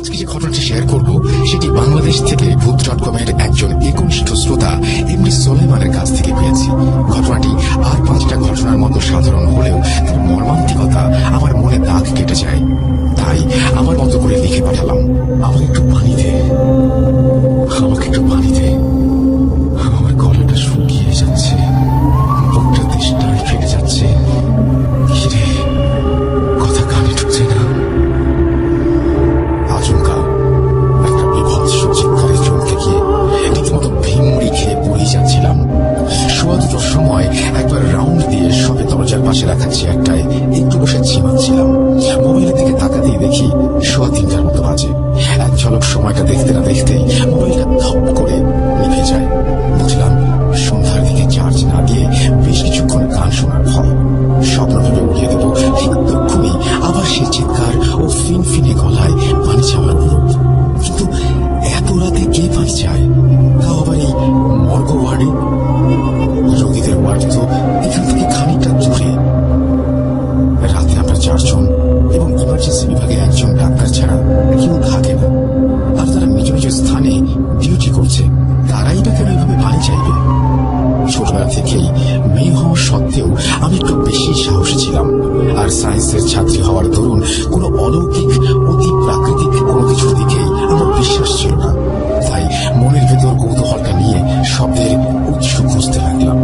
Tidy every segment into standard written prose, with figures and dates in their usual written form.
আজকে যে ঘটনাটি শেয়ার করব সেটি বাংলাদেশ থেকে ভূত.com-এর একজন একনিষ্ঠ শ্রোতা এমডি সোলাইমানের কাছ থেকে পেয়েছি। ঘটনাটি আর 5টা ঘটনার মতো সাধারণ হলেও তার মর্মান্তিকতা আমার মনে দাগ কেটে যায়। তাই আমার মতো করে লিখে পাঠালাম। আমাকে একটু পানি দে, আমাকে একটু পানি দে। আমার গলাটা শুকিয়ে যাচ্ছে, বুকটা তেষ্টায় ফেটে যাচ্ছে। কিরে, কথা কানে ঢুকছে না। আচমকা একটা বিভৎস চিৎকারে চমকে গিয়ে রীতিমতো ভিমড়ি খেয়ে পড়েই যাচ্ছিলাম। সোয়া 2টার সময় একবার রাউন্ড দিয়ে সবে দরজার পাশে রাখা চেয়ারটায় একটু বসে ঝিমাচ্ছিলাম। মোবাইলের দিকে তাকাতেই দেখি সোয়া 3টার মতো বাজে। এক ঝলক সময়টা দেখতে না দেখতেই মোবাইলটা ধপ করে নিভে যায়। বুঝলাম সন্ধ্যার দিকে চার্জ না দিয়ে বেশ কিছুক্ষণ গান শোনার ফল। স্বপ্ন ভেবে উড়িয়ে দেব, ঠিক তক্ষুনি আবার সে চিৎকার ও ফিনফিনে গলায় পানি চাওয়ার অনুরোধ। কিন্তু এত রাতে কে পানি চায়, তাও আবার এই মর্গ ওয়ার্ডে? রোগীদের ওয়ার্ড তো এখান থেকে খানিকটা দূরে। রাতে আমরা 4 জন এবং ইমার্জেন্সি বিভাগে একজন ডাক্তার ছাড়া কেউ থাকে না। আর তারা নিজ নিজ স্থানে ডিউটি করছে, তারাই বা কেন এভাবে পানি চাইবে? ছোটবেলা থেকেই মেয়ে হওয়া সত্ত্বেও আমি একটু বেশি সাহসী ছিলাম। আর সায়েন্সের ছাত্রী হওয়ার দরুন কোনো অলৌকিক অতি প্রাকৃতিক কোনো কিছুর দিকেই আমার বিশ্বাস ছিল না। তাই মনের ভেতর কৌতূহলটা নিয়ে শব্দের উৎস খুঁজতে লাগলাম।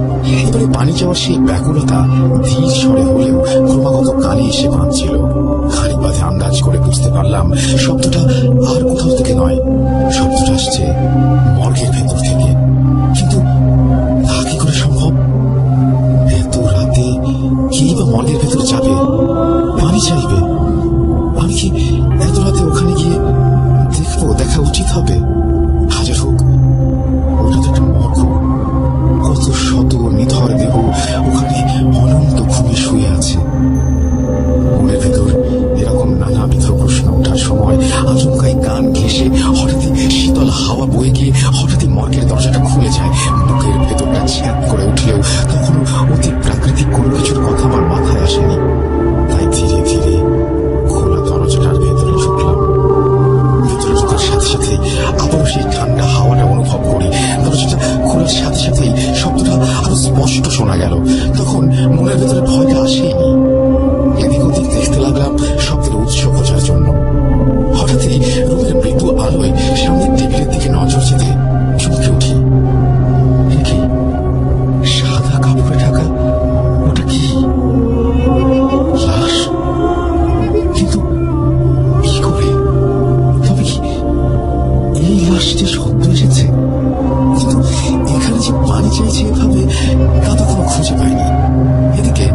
এবারে পানি চাওয়ার সেই ব্যাকুলতা ধীর স্বরে হলেও ক্রমাগত কানে এসে বাঁধছিল। খানিক বাদে আন্দাজ করে বুঝতে পারলাম শব্দটা আর কোথাও থেকে নয়, শব্দটা আসছে মর্গের ভেতর থেকে। কিন্তু তা কি করে সম্ভব? এত রাতে কেই বা মর্গের ভেতর যাবে, পানি চাইবে? আমি কি এত রাতে ওখানে গিয়ে দেখবো? দেখা উচিত হবে। হাজার হোক, ওটা তো একটা মর্গ। কত শত নিথর দেহ ওখানে অনন্ত ঘুমে শুয়ে আছে। মনের ভেতর এরকম নানাবিধ প্রশ্ন ওঠার সময় আচমকাই কান ঘেঁষে হঠাৎই শীতল হাওয়া বয়ে গিয়ে হঠাৎই মর্গের দরজাটা খুলে যায়। বুকের ভেতরটা ছিয়াত করে উঠলেও তখনও অতি প্রাকৃতিক কোনো কিছুর কথা আমার মাথায় আসেনি। তাই ধীরে ধীরে খোলা দরজাটার ভেতরে ঢুকলাম। ভেতরে ঢোকার সাথে সাথে আবারও সেই ঠান্ডা হাওয়াটা অনুভব করি। দরজাটা খোলার সাথে সাথেই শব্দটা আরো স্পষ্ট শোনা গেল। তখন মনের ভেতরে ভয়টা আসেনি। এদিক ওদিক দেখতে লাগলাম শব্দের উৎস খোঁজার জন্য। হঠাৎই রুমের মৃদু আলোয় সামনের টেবিলের দিকে নজর যেতে চমকে উঠি। কি সাদা কাপড়ে ঢাকা? ওটা কি লাশ? কিন্তু কি করে? তবে কি এই লাশটি সদ্য এসেছে? কিন্তু এখানে যে পানি চাইছে এভাবে, তা তো কোনো খুঁজে পাইনি। এদিকে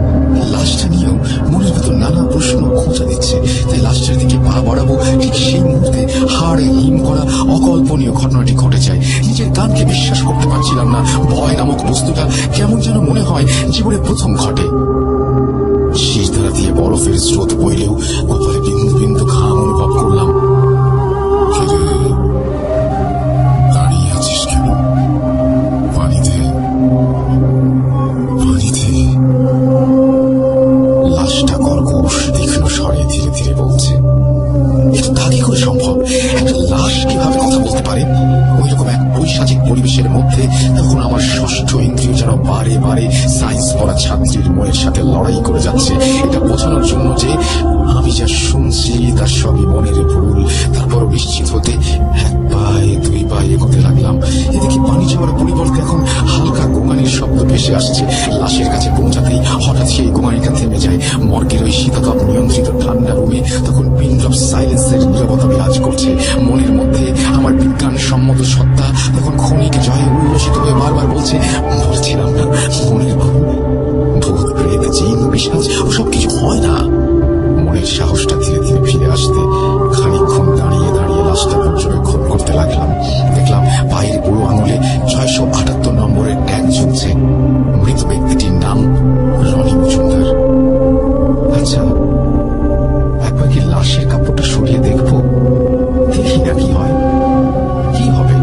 লাশটা নিয়েও মনের ভেতর নানা প্রশ্ন খোঁজা দিচ্ছে। তাই লাশটার দিকে পা বাড়াবো, ঠিক সেই মুহূর্তে হাড়ে হিম করা অকল্পনীয় ঘটনাটি ঘটে যায়। নিজের কানকে বিশ্বাস করতে পারছিলাম না। ভয় নামক বস্তুটা কেমন যেন মনে হয় জীবনে প্রথম ঘটে। শীষধারা দিয়ে বরফের স্রোত বইলেও কপালে বিন্দু বিন্দু ঘাম অনুভব করলাম। দাঁড়িয়ে আছিস কেন? পানি দে, পানি দে। লাশটা কর্কশ তীক্ষ্ণ স্বরে ধীরে ধীরে বলছে। এটা তা কি করে সম্ভব? একটা লাশ কিভাবে কথা বলতে পারে? ওই রকম এক বৈশাচিক পরিবেশের মধ্যে তখন আমার ষষ্ঠ ইন্দ্রিয় যেন বারে বারে সায়েন্স পড়া ছাত্রীর মনের সাথে লড়াই করে যাচ্ছে, এটা বোঝানোর জন্য যে আমি যা শুনছি তার সবই মনের ভুল। তারপরও নিশ্চিত হতে 1 পায়ে 2 পায়ে এগোতে লাগলাম। এদিকে পানি যাওয়ার পরিবর্তে এখন হালকা গোঙানির শব্দ ভেসে আসছে। লাশের কাছে পৌঁছাতেই হঠাৎ সেই গোঙানিটা থেমে যায়। মর্গের ওই শীততাপ নিয়ন্ত্রিত ঠান্ডা রুমে তখন পিন ড্রপ সাইলেন্সের নীরবতা বিরাজ করছে। মনের মধ্যে আমার বিজ্ঞানসম্মত সত্তা তখন ক্ষণিক জয়ে উল্লসিত হয়ে বারবার বলছে, বলছিলাম না মনের ভুল? ভূত প্রেত জিন পিশাচ ওসব কিছু হয় না। মনের সাহসটা ধীরে ধীরে ফিরে আসতে খানিকক্ষণ দাঁড়িয়ে দাঁড়িয়ে লাশটা পর্যবেক্ষণ করতে লাগলাম। দেখলাম পায়ের বুড়ো আঙুলে 678 নম্বরের ট্যাগ ঝুলছে। মৃত ব্যক্তিটির নাম রনি মজুমদার। আচ্ছা, একবার কি লাশের কাপড়টা সরিয়ে দেখবো? দেখি না কি হয়। কি হবে?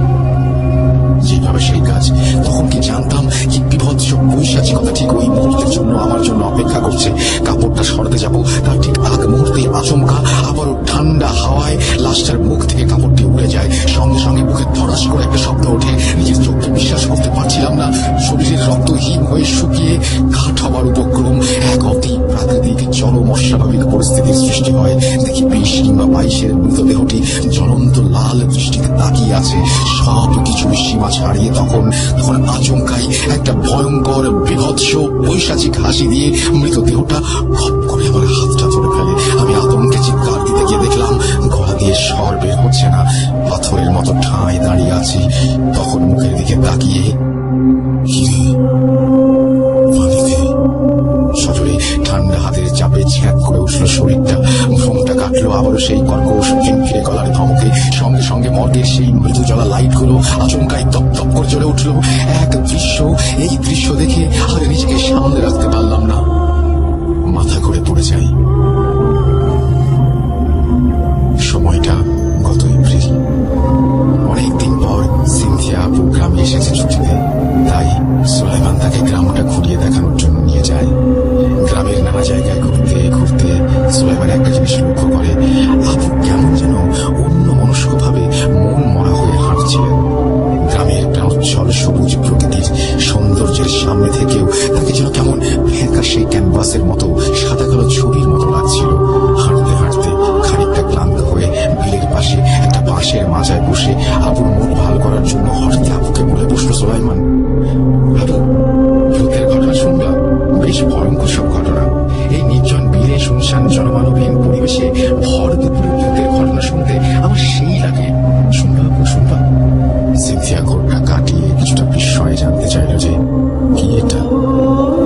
যেভাবে সেই কাজ, তখন কি জানতাম কি বিভৎস বৈশাচিকতা ঠিক ওই মুহূর্তের জন্য আমার জন্য অপেক্ষা করছে। কাপড়টা সরাতে যাব, তার ঠিক আগ মুহূর্তে আচমকা আবারও ঠান্ডা হাওয়ায় লাশটার মুখ থেকে কাপড়টি উড়ে যায়। সঙ্গে সঙ্গে মুখে ধরাস করে একটা শব্দ ওঠে। নিজের চোখকে বিশ্বাস করতে পারছিলাম না। শরীরের রক্ত হিম হয়ে শুকিয়ে কাঠ হবার উপক্রম। এক অতি প্রাকৃতিক চরম অস্বাভাবিক পরিস্থিতির সৃষ্টি হয়। দেখি 20 কিংবা 22-এর মৃতদেহটি জ্বলন্ত লাল দৃষ্টিতে তাকিয়ে আছে। সব কিছু সীমা ছাড়িয়ে তখন আচমকাই একটা ভয়ঙ্কর বিভৎস পৈশাচিক হাসি দিয়ে মৃতদেহটা খপ করে আমার হাতটা ধরে ফেলে। আমি আতঙ্কে চিৎকার দিতে গিয়ে দেখলাম গলা দিয়ে স্বর বের হচ্ছে না। পাথরের মতো ঠাঁই দাঁড়িয়ে আছি। তখন মুখের দিকে তাকিয়ে হিরে পানিতে সজোরে ঠান্ডা হাতের চাপে ছ্যাঁক করে উঠল শরীরটা। ঘুমটা কাটলো আবারও সেই কর্কশ ফিরে গলার ধমকে। সঙ্গে সঙ্গে মর্গের সেই মৃদু জ্বলা লাইট গুলো আচমকাই তপ তপ করে জ্বলে উঠল। এক দৃশ্য, এই দৃশ্য দেখে আর নিজেকে সামনে রাখতে পারলাম না, মাথা ঘুরে পড়ে যাই। সময়টা গত এপ্রিল। অনেকদিন পর সিনথিয়া আপু গ্রামে এসেছে ছুটিতে। তাই সুলাইমান তাকে গ্রামটা ঘুরিয়ে দেখানোর জন্য নিয়ে যায়। গ্রামের নানা জায়গায় ঘুরতে ঘুরতে সুলাইমান একটা জিনিস লক্ষ্য করে, আপু কেমন যেন অন্য মনস্কভাবে মন মরা হয়ে হাঁটছিলেন। গ্রামের প্রাচ্ছল সবুজ প্রকৃতির সৌন্দর্যের সামনে থেকেও তাকে যেন কেমন ফেঁকা সেই ক্যানভাসের মতো সাদা কালো ছবির মতো লাগছিল। হাঁটতে হাঁটতে খানিকটা ক্লান্ত হয়ে বিলের পাশে একটা বাঁশের মাজায় বসে আপুর মন ভালো করার জন্য হঠাৎ আপুকে বলে বসলো সুলাইমান, আপু ভূতের ঘটনা শুনলাম, বেশ ভয়ঙ্কর সব ঘটনা। এই নির্জন বিলে শুনশান জনমানবহীন পরিবেশে ভর দুপুরে ভূতের ঘটনা শুনতে আমার সেই লাগে। শুনবা আপু শুনবা? সিনথিয়া ঘোরটা কাটিয়ে কিছুটা বিস্ময়ে জানতে চাইল যে কি এটা,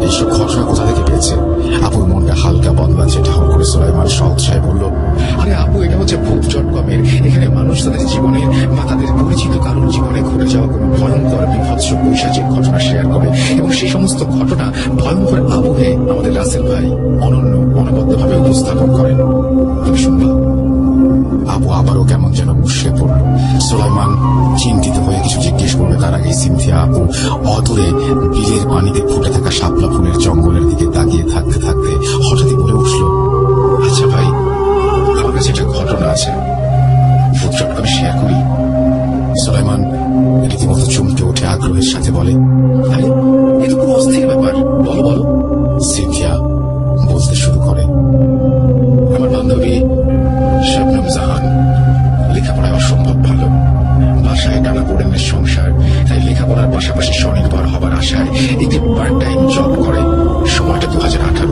এইসব ঘটনা কোথা থেকে পেয়েছে। আপুর মনটা হালকা বদলাচ্ছে ঠাকুর করে সুলাইমান সৎসায় বলল, আরে আপু এটা হচ্ছে ভূত.com-এর। এখানে মানুষ তাদের জীবনের বা তাদের পরিচিত কারোর জীবনে ঘটে যাওয়া কোনো ভয়ঙ্কর বিভৎস পৈশাচিক ঘটনা শেয়ার করে এবং সেই সমস্ত ঘটনা ভয়ঙ্কর আবহে আমাদের রাসেল ভাই অনন্য অনবদ্যভাবে উপস্থাপন করেন। তুমি শুনবা? আপু আবারও কেমন যেন মুশড়ে পড়ল। সুলাইমান চিন্তিত হয়ে কিছু জিজ্ঞেস করবে তার আগে সিনথিয়া আপু অদূরে বিলের পানিতে ফুটে থাকা শাপলা ফুলের জঙ্গলের দিকে তাকিয়ে থাকতে থাকতে হঠাৎই বলে উঠল, আচ্ছা ভাই, আমার কাছে একটা ঘটনা আছে, ভূত.com শেয়ার করি। সুলাইমান রীতিমতো চমকে উঠে আগ্রহের সাথে বলে, আরে এ তো খুব অস্থির ব্যাপার, বলো বলো। সিনথিয়া বলতে শুরু করে, আমার বান্ধবী শবনম জাহান লেখাপড়ায় অসম্ভব ভালো। বাসায় টানাপোড়েনের সংসার, তাই লেখাপড়ার পাশাপাশি স্বনির্ভর হবার আশায় একটি পার্ট টাইম জব করে। সময়টা 2018।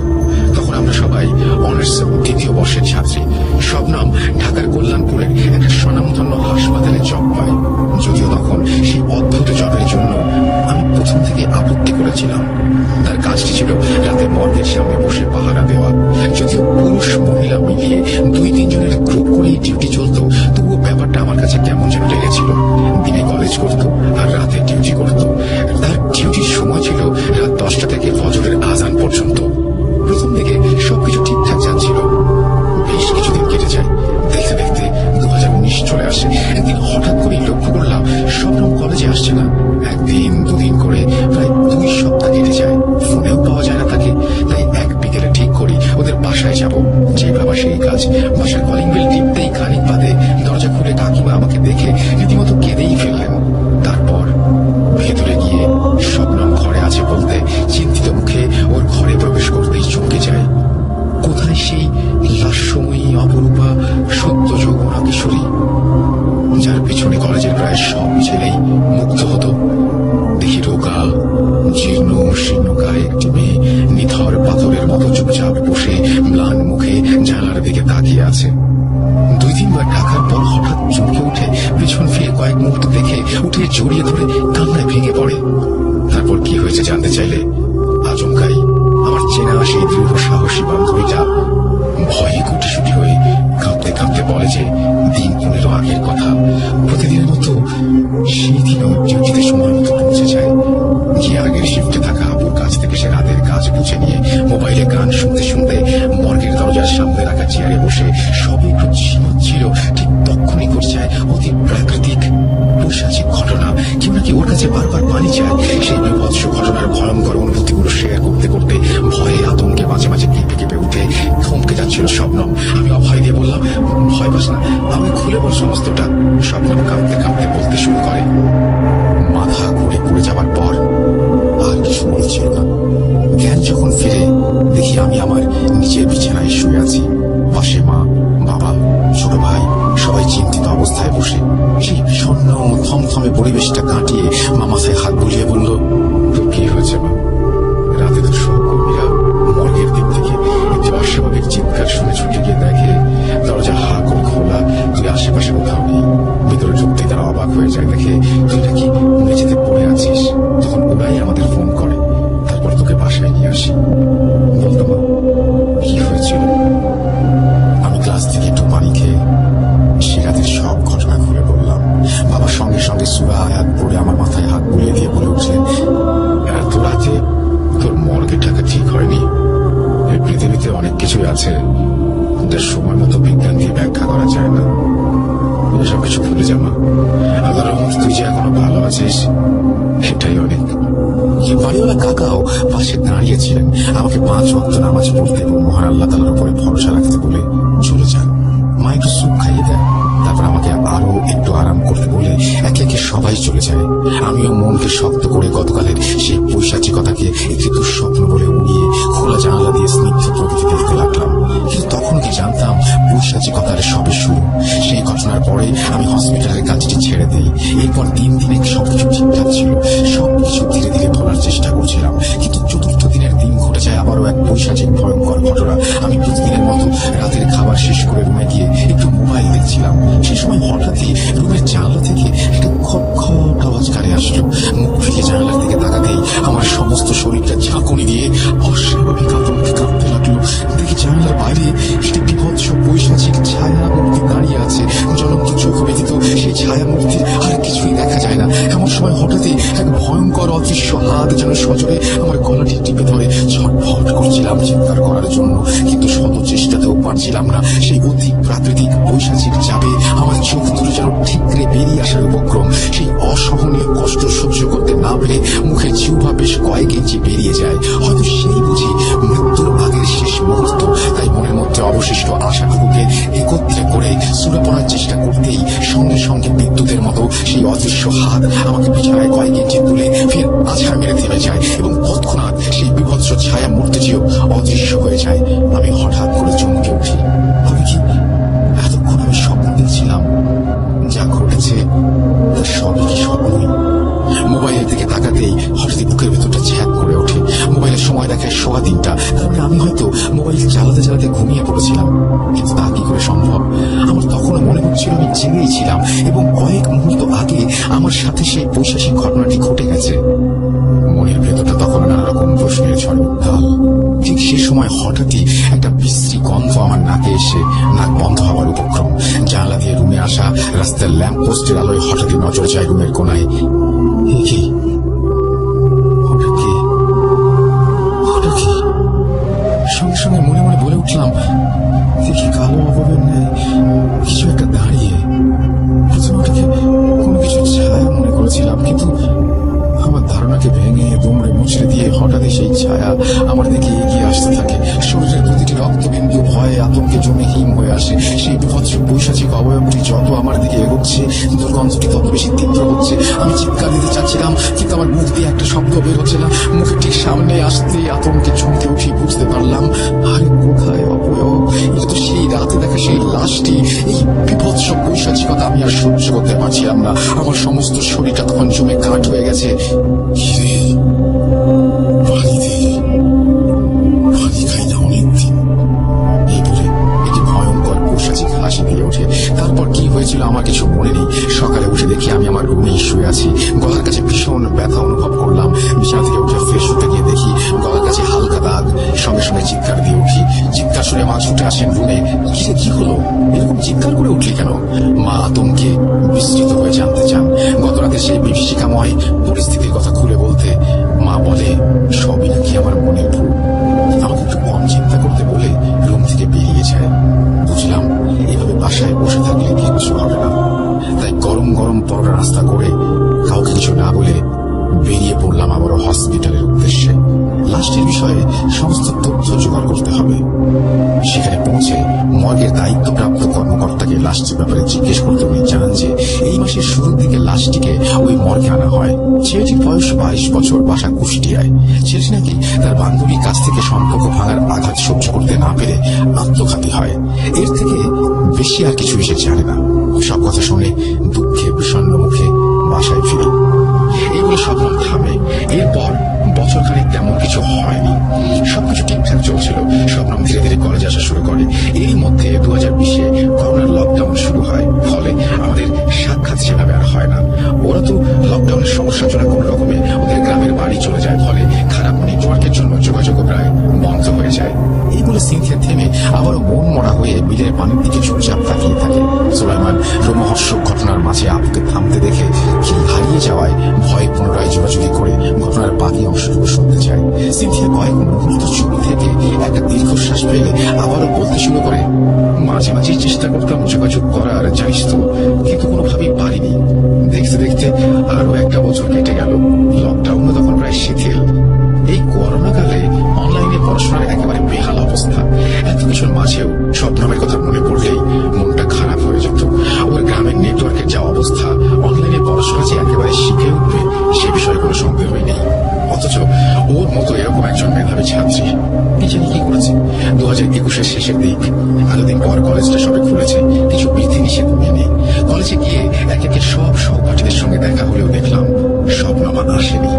তখন আমরা সবাই অনার্স 2য় বর্ষের ছাত্রী। শবনম ঢাকার কল্যাণপুরের একটা স্বনামধন্য হাসপাতালে জব পায়। যদিও তখন সেই অদ্ভুত জবের জন্য আমি প্রথম থেকে আপত্তি করেছিলাম। তার কাজটি ছিল রাতে মর্গের সামনে বসে পাহারা দেওয়া। যদিও পুরুষ মহিলা মিলিয়ে 2-3 জনের গ্রুপ করেই ডিউটি চলত, তবুও ব্যাপারটা আমার কাছে কেমন যেন লেগেছিল। দিনে কলেজ করত আর রাতে ডিউটি করত। তার ডিউটির সময় ছিল রাত 10টা থেকে ফজরের আজান পর্যন্ত। প্রথম দিকে সবকিছু ঠিকঠাক যাচ্ছিল। বেশ কিছুদিন কেটে যায়। দেখতে দেখতে 2019 চলে আসে। একদিন হঠাৎ করেই লক্ষ্য করলাম শবনম কলেজে আসছে না। একদিন দুদিন করে প্রায় 2 সপ্তাহ কেটে যায়। ফোনেও পাওয়া যায় না তাকে। তাই এক বিকেলে ঠিক করি ওদের বাসায় যাব। যে ভাবা সেই কাজ। বাসার কলিং বেল টিপতেই খানিক বাদে দরজা খুলে কাকিমা আমাকে দেখে রীতিমতো কেঁদেই ফেললেন। তারপর ভেতরে গিয়ে শবনম ঘরে আছে বলতে চিন্তিত মুখে ওর ঘরে প্রবেশ করতেই চমকে যায়। কোথায় সেই লাস্যময়ী অপরূপা সত্য যৌবনা কিশোরী, যার পিছনে কলেজের প্রায় সব ছেলেই মুগ্ধ হতো। দেখি রোগা জীর্ণ শীর্ণ গায়ে একটি মেয়ে নিথর পাথরের মতো চুপচাপ বসে ম্লান মুখে জানালার দিকে তাকিয়ে আছে। 2-3 বার ডাকার পর হঠাৎ চমকে উঠে পিছন ফিরে কয়েক মুহূর্ত দেখে উঠে জড়িয়ে ধরে কান্নায় ভেঙে পড়ে। তারপর কি হয়েছে জানতে চাইলে আচমকাই আমার চেনা সেই দৃঢ় সাহসী বান্ধবীটা ভয়ে গুটিসুটি হয়ে কাঁপতে কাঁপতে বলে যে দিন 15 আগের কথা। প্রতিদিনের মতো সেই দিনও ডিউটিতে সময় মতো পৌঁছে যায়। গিয়ে আগের শিফটে থাকা আপুর কাছ থেকে সে রাতের কাজ বুঝে নিয়ে মোবাইলে গান শুনতে শুনতে মর্গের দরজার সামনে রাখা চেয়ারে বসে সবে একটু ঝিমাচ্ছিল। ঠিক তখনই ঘটছে অতি প্রাকৃতিক পৈশাচিক ঘটনা। কেউ নাকি ওর কাছে বারবার পানি চায়। সেই বিভৎস ঘটনার ভয়ঙ্কর অনুভূতিগুলো শেয়ার করতে করতে ভয়ে আতঙ্কে মাঝে মাঝে কেঁপে কেঁপে উঠে থমকে যাচ্ছিল শবনম। আমি অভয় দিয়ে বললাম, ভয় পাস না, আমি খুলে বলবো সমস্তটা স্বপ্ন কাঁপতে কাঁপতে বলতে শুরু করে। মাথা ঘুরে পড়ে যাবার পর আর কিছু মনে ছিল না। জ্ঞান যখন ফিরে দেখি আমি আমার নিজের বিছানায় শুয়ে আছি। পাশে মা, বাবা, ছোট ভাই সবাই চিন্তিত অবস্থায় বসে। সেই বিষণ্ণ থমথমে পরিবেশটা কাটিয়ে মা মাথায় হাত বুলিয়ে বলল, কি হয়েছে মা? রাতে তো সহকর্মীরা মর্গের দিক থেকে একটি অস্বাভাবিক চিৎকার শুনে ছুটে গিয়ে দেখে দরজা হা করে খোলা, তুই আশেপাশে কোথাও নেই। ভিতরে ঢুকতে তারা অবাক হয়ে যায়, দেখে তুই নাকি মেঝেতে পড়ে আছিস। তখন ওরাই আমাদের ফোন করে, তারপর তোকে বাসায় নিয়ে আসি। বলতো মা, কি হয়েছিল? আমি ক্লাস থেকে একটু পানি খেয়ে সে রাতের সব ঘটনা খুলে বললাম। বাবা সঙ্গে সঙ্গে সূরা আয়াত পড়ে আমার মাথায় হাত বুলিয়ে দিয়ে বলে উঠলেন, এত রাতে তোর মর্গে টাকা ঠিক হয়নি। এই পৃথিবীতে অনেক কিছুই আছে যা সময় মতো বিজ্ঞান দিয়ে ব্যাখ্যা করা যায় না। এসব কিছু ভুলে যা মা। আল্লাহর রহমতে তুই যে এখনো ভালো আছিস, সেটাই অনেক। বাড়িওয়ালা কাকাও পাশে দাঁড়িয়েছিলেন, আমাকে 5 ওয়াক্ত নামাজ পড়তে এবং মহান আল্লাহ তাআলার উপরে ভরসা রাখতে বলে চলে যান। মা একটু স্যুপ খাইয়ে দেন, তারপর আমাকে আরো একটু আরাম করতে বলে একে একে সবাই চলে যায়। আমিও মনকে শক্ত করে গতকালের সেই পৈশাচিকতাকে একটি দুঃস্বপ্ন বলে উড়িয়ে খোলা জানালা দিয়ে স্নিগ্ধ প্রকৃতি দেখতে লাগলাম। কিন্তু তখন কি জানতাম পৈশাচিকতার সবে শুরু। সেই ঘটনার পরে আমি হসপিটালের কাজটি ছেড়ে দিই। এরপর 3 দিনে সবকিছু ঠিকঠাক ছিল, সবকিছু ধীরে ধীরে ভোলার চেষ্টা করছিলাম। কিন্তু চতুর্থ দিনের দিন ঘটে যায় আবারও এক পৈশাচিক ভয়ঙ্কর ঘটনা। আমি প্রতিদিনের মতো রাতের খাবার শেষ করে রুমে গিয়ে একটু মোবাইল দেখছিলাম। সেই সময় হঠাৎই রুমের জানলা থেকে একটা খটখট আওয়াজ কানে আসলো। মুখ ফিরিয়ে জানলার দিকে তাকাতেই আমার সমস্ত শরীরটা ঝাঁকুনি দিয়ে অস্বাভাবিক আতঙ্কে কাঁপতে লাগলো। দেখি জানলার বাইরে একটি বিভৎস পৈশাচিক ছায়া মূর্তি দাঁড়িয়ে আছে। জ্বলন্ত চোখ ব্যতীত সেই ছায়া মূর্তির আর কিছুই দেখা যায় না। এমন সময় হঠাৎই এক ভয়ঙ্কর অদৃশ্য হাত যেন সজোরে আমার গলাটি টিপে ধরে। ছটফট করছিলাম চিৎকার করার জন্য, কিন্তু শত চেষ্টাতেও পারছিলাম না। সেই অতি প্রাকৃতিক পৈশাচিক চাপে আমার চোখ দুটো যেন ঠিকরে বেরিয়ে আসার উপক্রম। সেই অসহনীয় কষ্ট সহ্য করতে না পেরে মুখের জিহ্বা বেশ কয়েক ইঞ্চি বেরিয়ে যায়। হয়তো সেই বুঝি মৃত্যুর আগের শেষ মুহূর্ত। তাই মনের মধ্যে অবশিষ্ট আশাগুলোকে একত্রে করে সূরা পড়ার চেষ্টা করতেই সঙ্গে সঙ্গে বিদ্যুতের মতো সেই অদৃশ্য হাত আমাকে বিছানায় কয়েক ইঞ্চি তুলে ফের আছাড় মেরে থেমে যায় এবং তৎক্ষণাৎ সেই বিভৎস ছায়া মূর্তিটিও অদৃশ্য হয়ে যায়। আমি হঠাৎ করে চমকে উঠি। আমি কি এতক্ষণ আমি স্বপ্ন দেখছিলাম? যা ঘটেছে তা সবই কি স্বপ্নই? মোবাইলের দিকে তাকাতেই হঠাৎই বুকের ভেতরটা ছ্যাঁক করে ওঠে। মোবাইলের সময় দেখায় 3:15। তার মানে আমি হয়তো মোবাইল চালাতে চালাতে ঘুমিয়ে পড়েছিলাম। কিন্তু তা কি করে সম্ভব? আমার তখনও মনে হচ্ছিল আমি জেগেই ছিলাম এবং কয়েক মুহূর্ত আগে আমার সাথে সেই পৈশাচিক ঘটনাটি ঘটে গেছে। মনের ভেতরটা তখন নানা রকম প্রশ্নের ঝড়ে উত্তাল। ঠিক সে সময় হঠাৎই একটা বিশ্রী গন্ধ আমার নাকে এসে নাক বন্ধ হওয়ার উপক্রম। জানলা দিয়ে রুমে আসা রাস্তার ল্যাম্প পোস্টের আলোয় হঠাৎই নজর যায় রুমের কোনায়। কি সঙ্গে সঙ্গে মনে মনে বলে উঠলাম, দেখি কালো অভাবের নেই কিছু একটা দাঁড়িয়ে। প্রথমে ওটাকে কোনো কিছু ছায়া মনে করেছিলাম, কিন্তু আমার ধারণাকে ভেঙে দুমড়ে মুচড়ে দিয়ে হঠাৎই সেই ছায়া আমার দিকে এগিয়ে আসতে থাকে। শরীরের প্রতিটি রক্তবিন্দু ভয়ে আতঙ্কে জমে হিম হয়ে আসে। সেই বিভৎস পৈশাচিক অবয়বটি যত আমার দিকে এগোচ্ছে দুর্গন্ধটি তত বেশি তীব্র হচ্ছে। আমি চিৎকার দিতে চাচ্ছিলাম, কিন্তু আমার মুখ দিয়ে একটা শব্দ বের হচ্ছে না। মুখের ঠিক সামনে আসতেই আতঙ্কে চমকে উঠে বুঝতে পারলাম, আরে কোথায় অবয়ব? এটা তো সেই রাতে দেখা সেই লাশটি। এই বিভৎস পৈশাচিকতা আমি আর সহ্য করতে পারছিলাম না। আমার সমস্ত শরীরটা তখন জমে কাঠ হয়ে গেছে। পানি খাই না অনেকদিন, এই বলে একটি ভয়ঙ্কর পৈশাচিক হাসি দিয়ে ওঠে। তারপর কি হয়েছিল আমার কিছু মনে নেই। সকালে উঠে দেখি আমি আমার রুমেই শুয়ে আছি। গলার কাছে ভীষণ ব্যথা অনুভব করলাম। বিছানা থেকে উঠে ফ্রেশ হতে গিয়ে দেখি গলার কাছে হালকা দাগ। সঙ্গে সঙ্গে চিৎকার দিয়ে উঠি। চিৎকার শুনে মা ছুটে আসেন রুমে। কি হলো? এরকম চিৎকার করে উঠলি কেন? মা আতঙ্কে বিস্তৃত হয়ে জানতে চান। গত রাতে সেই বিভীষিকাময় পরিস্থিতির কথা খুলে বলতে মা বলে, সবই নাকি আমার মনের ভুল। আমাকে একটু কম চিন্তা করতে বলে রুম থেকে বেরিয়ে যায়। বুঝলাম এভাবে বাসায় বসে থাকলে কিচ্ছু হবে না। তাই গরম গরম পরোটা নাস্তা করে কাউকে কিছু না বলে বেরিয়ে পড়লাম আবারও হসপিটালের উদ্দেশ্যে। লাশটির বিষয়ে সমস্ত তথ্য জোগাড় করতে হবে। সেখানে পৌঁছে মর্গের দায়িত্বপ্রাপ্ত কর্মকর্তাকে লাশটির ব্যাপারে জিজ্ঞেস করতে উনি জানান যে এই মাসের শুরুর দিকে লাশটিকে ওই মর্গে আনা হয়। ছেলেটির বয়স 22 বছর, বাসা কুষ্টিয়ায়। ছেলেটি নাকি তার বান্ধবীর কাছ থেকে সম্পর্ক ভাঙার আঘাত সহ্য করতে না পেরে আত্মঘাতী হয়। এর থেকে বেশি আর কিছু সে জানে না। সব কথা শুনে দুঃখে বিষণ্ণ মুখে বাসায় ফিরে। এই বলে শবনম থামে। এরপর বছরখানেক তেমন কিছু হয়নি, সবকিছু ঠিকঠাক চলছিল। শবনম ধীরে ধীরে কলেজে আসা শুরু করে। এরই মধ্যে 2020-এ করোনার লকডাউন শুরু হয়। ফলে আমাদের সাক্ষাৎ সেভাবে আর হয় না। ওরা তো লকডাউনের সমস্যার জন্য কোন রকমে ওদের গ্রামের বাড়ি চলে যায়। ফলে খারাপ নেটওয়ার্কের জন্য যোগাযোগ প্রায় বন্ধ হয়ে যায়। এই বলে সিনথিয়া থেমে আবারও মন মরা হয়ে বিলের পানির দিকে চুপচাপ তাকিয়ে থাকে। সুলাইমান রোমহর্ষক ঘটনার মাঝে আপুকে থামতে দেখে কি হারিয়ে যাওয়ায় ভয়ে পুনরায় যোগাযোগী করে ঘটনার বাকি অংশটুকু শুনতে চায়। সিনথিয়া কয়েক মুহূর্ত চুপ থেকে একটা দীর্ঘশ্বাস ফেলে আবারও বলতে শুরু করে, মাঝে মাঝে চেষ্টা করতাম যোগাযোগ করার, জানিস তো, কিন্তু কোনোভাবেই পারিনি। দেখতে দেখতে আরো একটা বছর কেটে গেল। লকডাউন তখন প্রায় শিথিল। এই করোনাকালে অনলাইনে পড়াশোনার একেবারে বেহাল অবস্থা। এত কিছুর মাঝেও শবনমের কথা মনে পড়লেই মনটা খারাপ হয়ে যেত। ওর গ্রামের নেটওয়ার্কের যা অবস্থা, অনলাইনে পড়াশোনা যে একেবারে শিখে উঠবে সে বিষয়ে কোনো সন্দেহই নেই। অথচ ওর মতো এরকম একজন মেধাবী ছাত্রী কি জানি কি করেছে। 2021-এর শেষের দিক, এতদিন পর কলেজটা সবে খুলেছে, কিছু বিধিনিষেধ মেনে। কলেজে গিয়ে এক একে সব সহপাঠীদের সঙ্গে দেখা হলেও দেখলাম শবনম আসেনি।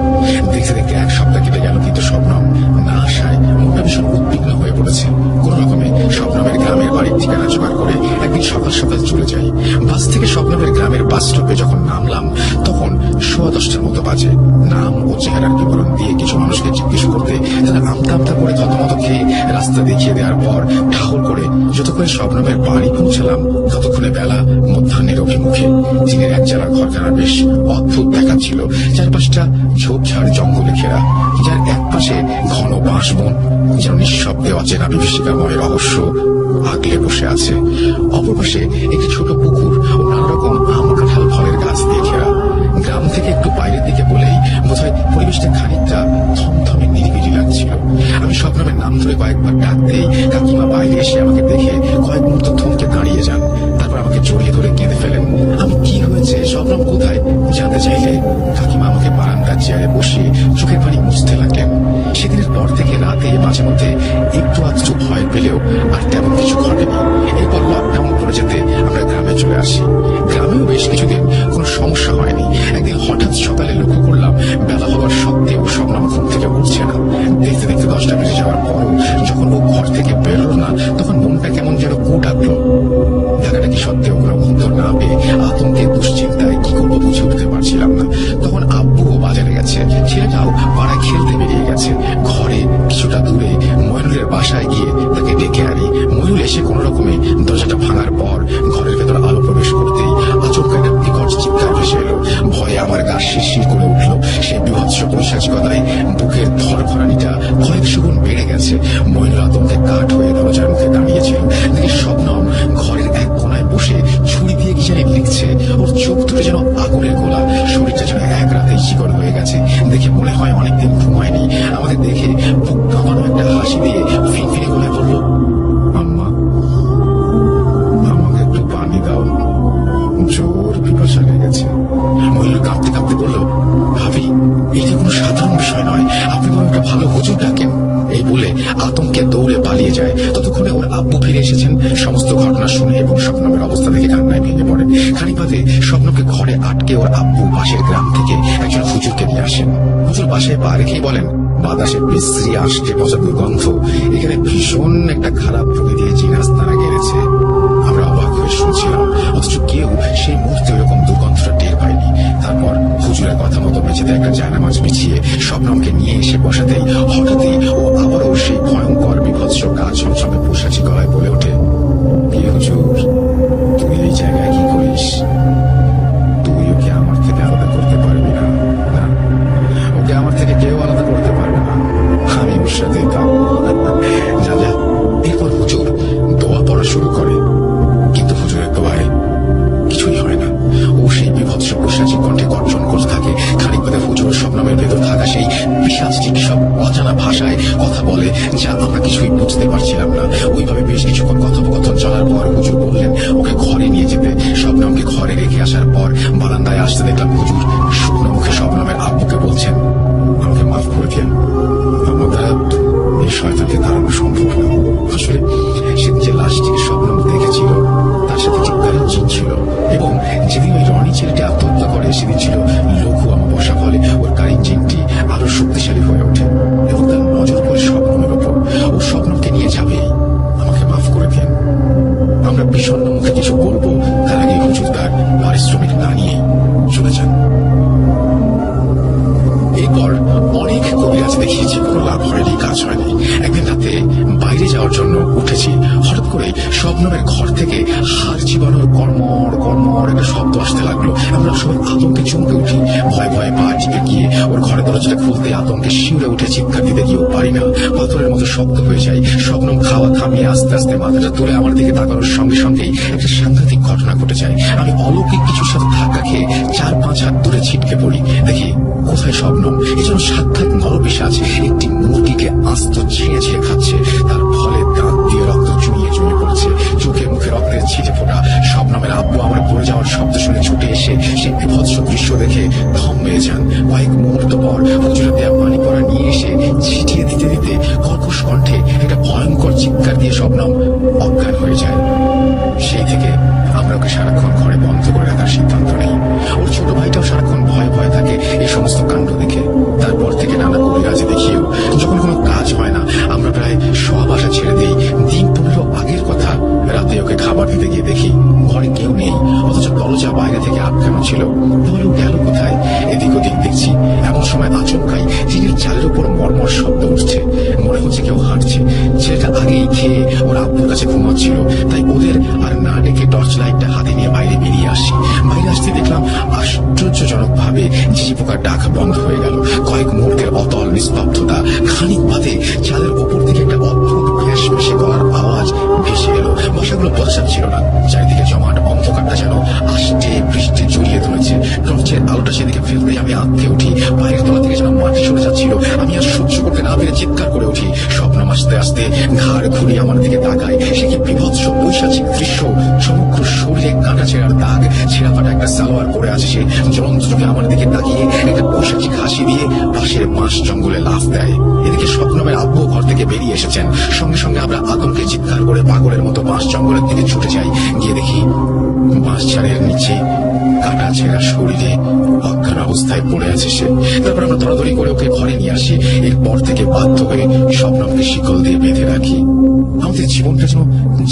দেখতে দেখতে এক সপ্তাহ কেটে গেল, কিন্তু শবনম না আসায় মনটা ভীষণ উদ্বিগ্ন হয়ে পড়েছে। কোন রকমে শবনমের গ্রামের বাড়ির ঠিকানা জোগাড় করে একদিন সকাল সকাল চলে যাই। বাস থেকে শবনমের গ্রামের বাস স্টপে যখন নামলাম তখন 10:15 মতো বাজে। নাম ও চেহারার বিবরণ দিয়ে কিছু মানুষকে জিজ্ঞেস করতে তারা আমতা আমতা করে থতমত খেয়ে রাস্তা দেখিয়ে দেওয়ার পর ঠাকুর করে যতক্ষণে শবনমের বাড়ি পৌঁছালাম ততক্ষণে বেলা মধ্যাহ্নের অভিমুখে। চীনের এক জেলার ঘরখানা বেশ অদ্ভুত দেখাচ্ছিল। চারপাশটা ঝোপঝাড় জঙ্গলে ঘেরা, যার এক পাশে ঘন বাঁশ বন যেন নিঃশব্দে অচেনা বিভীষিকাময় রহস্য আগলে বসে আছে। অপর পাশে একটি ছোট পুকুর ও নানা রকম আম কাঁঠাল ফলের গাছ দিয়ে ঘেরা। গ্রাম থেকে একটু বাইরের দিকে বলেই বোধহয় পরিবেশটা খানিকটা থমথমে নিরিবিলি লাগছিল। আমি শবনমের নাম ধরে কয়েকবার ডাকতেই কাকিমা বাইরে এসে আমাকে দেখে কয়েক মুহূর্ত থমকে দাঁড়িয়ে যান। তারপর আমাকে জড়িয়ে ধরে কেঁদে ফেলেন। আমি কি হয়েছে, শবনম কোথায় জানতে চাইলে কাকিমা আমাকে বারান্দার চেয়ারে বসিয়ে চোখের পানি মুছতে লাগলেন। সেদিনের পর থেকে রাতে মাঝে মধ্যে একটু আধটু ভয় পেলেও আর তেমন কিছু ঘটেনি। এরপর লকডাউন পড়ে যেতে আমরা গ্রামে চলে আসি। গ্রামেও বেশ কিছুদিন কোনো সমস্যা হয়নি। একদিন হঠাৎ সকালে লক্ষ্য করলাম বেলা হওয়ার সত্ত্বেও শবনম ঘুম থেকে উঠছে না। দেখতে দেখতে 10টা বেজে যাওয়ার পরও যখন ও ঘর থেকে বেরোলো না তখন মনটা কেমন যেন কু ডাকলো। ডাকাডাকি সত্ত্বেও কোনো উত্তর না পেয়ে আতঙ্কে দুশ্চিন্তায় কি করবো বুঝে উঠতে পারছিলাম না। তখন আব্বুও বাজারে গেছে, ছেলেটাও পাড়ায় খেলতে বেরিয়ে গেছে। ঘরে কিছুটা দূরে মইনুলের বাসায় গিয়ে তাকে ডেকে আনি। মইনুল এসে কোন রকমে দরজাটা ভাঙার পর ঘরের ভেতর আলো প্রবেশ করতেই আচমকা একটা বিকট চিৎকার ভেসে এলো। ভয়ে আমার গা শিরশির করে উঠল। সেই বিভৎস পৈশাচিকতায় বুকের ধরফরানিটা কয়েকশো গুণ বেড়ে গেছে। মইনুল আতঙ্কে কাঠ হয়ে দরজার মুখে দাঁড়িয়েছিল। দেখি শবনম ঘরের এক কোনায় বসে ছুরি দিয়ে কি জানি লিখছে। ওর চোখ দুটো যেন আগুনের গোলা, শরীরটা যেন এক রাতেই শিকড় হয়ে গেছে। দেখে মনে হয় অনেকদিন ঘুমায়নি। আমাদের দেখে বুক কাঁপানো একটা হাসি দিয়ে ফিনফিনে গলায় বলল, আম্মা, আমাকে একটু পানি দাও, জোর পিপাসা লেগেছে। মইনুল কাঁপতে কাঁপতে বলল, ভাবি, এটা কোনো সাধারণ বিষয় নয়, আপনি বরং একটা ভালো হুজুর ডাকেন। এই বলে আতঙ্কে দৌড়ে পালিয়ে যায়। ততক্ষণে ওর আব্বু ফিরে এসেছেন। সমস্ত ঘটনা শুনে এবং শবনমের অবস্থা দেখে কান্নায় ভেঙে পড়েন। খানিক বাদে শবনমকে ঘরে আটকে ওর আব্বু পাশের গ্রাম থেকে একজন হুজুরকে নিয়ে আসেন। হুজুর বাসায় পা রেখেই বলেন, বাতাসে বিশ্রী আসছে পচা দুর্গন্ধ, এখানে ভীষণ একটা খারাপ প্রকৃতির জিনাস তারা গেড়েছে। আমরা অবাক হয়ে শুনছিলাম, অথচ কেউ সেই মুহূর্তে ওরকম দুর্গন্ধটা টের পায়নি। তারপর হুজুরের কথা মতো মেঝেতে একটা জায়নামাজ বিছিয়ে শবনমকে নিয়ে এসে বসাতেই হঠাৎই ও আবারও সেই ভয়ঙ্কর বিভৎস কাজ ছমছমে পোশাচি গলায় বলে ওঠে, কি হুজুর, তুই এই জায়গায় কি করিস? তুই ওকে আমার থেকে আলাদা করতে পারবি না। না, ওকে আমার থেকে কেউ আলাদা করতে পারবে না। আমি ওর সাথে যা যা। এরপর হুজুর দোয়া পড়া শুরু করে, কিন্তু হুজুরের দোয়ায় কিছুই হয় না। ও সেই বিভৎস পোশাচি কণ্ঠে গর্জন করতে থাকে। খানিক বাদে হুজুর শবনমের ভেতর থাকা সেই পিশাচটির সব অজানা ভাষায় বলে, যা আমরা কিছুই বুঝতে পারছিলাম না। ওইভাবে বেশ কিছুক্ষণ কথোপকথন চলার পর হুজুর বললেন ওকে ঘরে নিয়ে যেতে। শবনমকে ঘরে রেখে আসার পর বারান্দায় আসতে দেখলাম হুজুর শুকনো মুখে শবনমের আব্বুকে বলছেন, আমাকে মাফ করে দিন, আমার দ্বারা এই শয়তানকে তাড়ানো সম্ভব না। আসলে সেদিন যে লাশটিকে শবনম দেখেছিল তার সাথে ঠিক কারেন্ট জিন ছিল, এবং যেদিন ওই রনি ছেলেটি আত্মহত্যা করে সেদিন ছিল লঘু অমাবস্যা। ফলে ওর কারেন্ট জিনটি আরো শক্তিশালী হয়ে ওঠে এবং তার নজর পড়ে শবনমের ওপর। ও শবনমকে নিয়ে যাবেই, আমাকে মাফ করে দিন। আমরা বিষণ্ণ মুখে কিছু বলবো তার আগে হুজুর তার পারিশ্রমিক না নিয়ে চলে যান। এরপর অনেক কবিরাজ দেখিয়েছি, কোনো লাভ হয়নি, কাজ হয়নি। একদিন রাতে বাইরে যাওয়ার জন্য উঠেছি, হঠাৎ করে শবনমের ঘর থেকে হাড় চিবানোর কর্মর কর্মর একটা শব্দ আসতে লাগলো। আমরা সবাই আতঙ্কে চমকে উঠি, ভয়ে ভয়ে পা টিপে গিয়ে ওর ঘরের দরজাটা খুলতে আতঙ্কে শিউরে উঠে চিৎকার দিতে গিয়েও পারি না, পাথরের মতো শব্দ হয়ে যায়। শবনম খাওয়া থামিয়ে আস্তে আস্তে মাথাটা তুলে আমার দিকে তাকানোর সঙ্গে সঙ্গেই একটা সাংঘাতিক ঘটনা ঘটে যায়। আমি অলৌকিক কিছুর সাথে ধাক্কা খেয়ে 4-5 হাত দূরে ছিটকে পড়ি। দেখি কোথায় শবনম, এজন্য সাক্ষাৎ নরপিশাচ একটি মুরগিকে আস্ত ছিঁড়ে ছিঁড়ে খাচ্ছে। তার ফলে দাঁত দিয়ে রক্ত চুইয়ে চুইয়ে পড়ছে, চোখে মুখে রক্তের ছিটে ফোটা। শবনমের আব্বু আমার পড়ে যাওয়ার শব্দ শুনে ছুটে এসে সেই বিভৎস দৃশ্য দেখে থম হয়ে যান। কয়েক মুহূর্ত পর হুজুরের দেয়া পানি পড়া নিয়ে এসে ছিটিয়ে দিতে দিতে কর্কশ কণ্ঠে একটা ভয়ঙ্কর চিৎকার দিয়ে শবনম অজ্ঞান হয়ে যায়। সেই থেকে আমরা ওকে সারাক্ষণ ঘরে বন্ধ করে রাখার সিদ্ধান্ত নেই। ওর ছোট ভাইটাও সারাক্ষণ ভয়ে ভয়ে থাকে এই সমস্ত কাণ্ড দেখে। তারপর থেকে নানা কবিরাজি দেখিয়েও যখন কোনো কাজ হয় না আমরা প্রায় সব আশা ছেড়ে দিই। দিন 15 আগের কথা, রাতে ওকে খাবার দিতে গিয়ে দেখি ঘরে কেউ নেই, অথচ দরজা বাইরে থেকে আটকানো ছিল। বলো গেল কোথায়? এদিক ওদিক দেখছি, এমন সময় আচমকাই টিনের চালের উপর মর্মর শব্দ উঠছে, মনে হচ্ছে কেউ হাঁটছে। ছেলেটা আগেই খেয়ে ওর আব্বুর কাছে ঘুমাচ্ছিল, তাই ওদের আর না ডেকে টর্চ লাইটটা হাতে নিয়ে বাইরে বেরিয়ে আসি। বাইরে আসতে দেখলাম আশ্চর্যজনক ভাবে ঝিঝি পোকার ডাক বন্ধ হয়ে গেল। কয়েক মুহূর্তের অতল নিস্তব্ধতা, খানিক বাদে চালের ওপর থেকে একটা অদ্ভুত ফ্যাঁস ফেঁসে গলার আওয়াজ ভেসে এলো। বাসাগুলো বোঝা ছিল না, চারিদিকে জমাট অন্ধকারটা যেন আষ্টে বৃষ্টি জড়িয়ে ধরেছে। টর্চের আলোটা সেদিকে ফেলতেই আমি আঁতকে উঠি। পায়ের তলা থেকে যেন মাটি সরে যাচ্ছিল। আমি আর সহ্য করতে না পেরে চিৎকার করে উঠি। স্বপ্নম আস্তে আস্তে ঘাড় ঘুরিয়ে আমার দিকে তাকায়। সে কি বিভৎস বৈশাচিক দৃশ্য! সমগ্র শরীরে কাঁটা ছেঁড়ার দাগ, ছেঁড়া ফাটা একটা সালোয়ার পরে আছে সে। জ্বলন্ত চোখে আমার দিকে তাকিয়ে একটা বৈশাচিক হাসি দিয়ে পাশের মাস জঙ্গলে লাফ দেয়। এদিকে স্বপ্নমের আব্বু ঘর থেকে বেরিয়ে এসেছেন। সঙ্গে সঙ্গে আমরা আতঙ্কে চিৎকার করে পাগলের মতো মাস জঙ্গলের দিকে ছুটে যাই। গিয়ে দেখি মাস ঝাড়ের নিচে কাটা ছেঁড়া শরীরে অজ্ঞান অবস্থায় পড়ে আছে সে। তারপর আমরা দৌড়াদৌড়ি করে ওকে ঘরে নিয়ে আসি। এরপর থেকে বাধ্য হয়ে স্বপ্নমকে শিকল দিয়ে বেঁধে রাখি। আমাদের জীবনটা যেন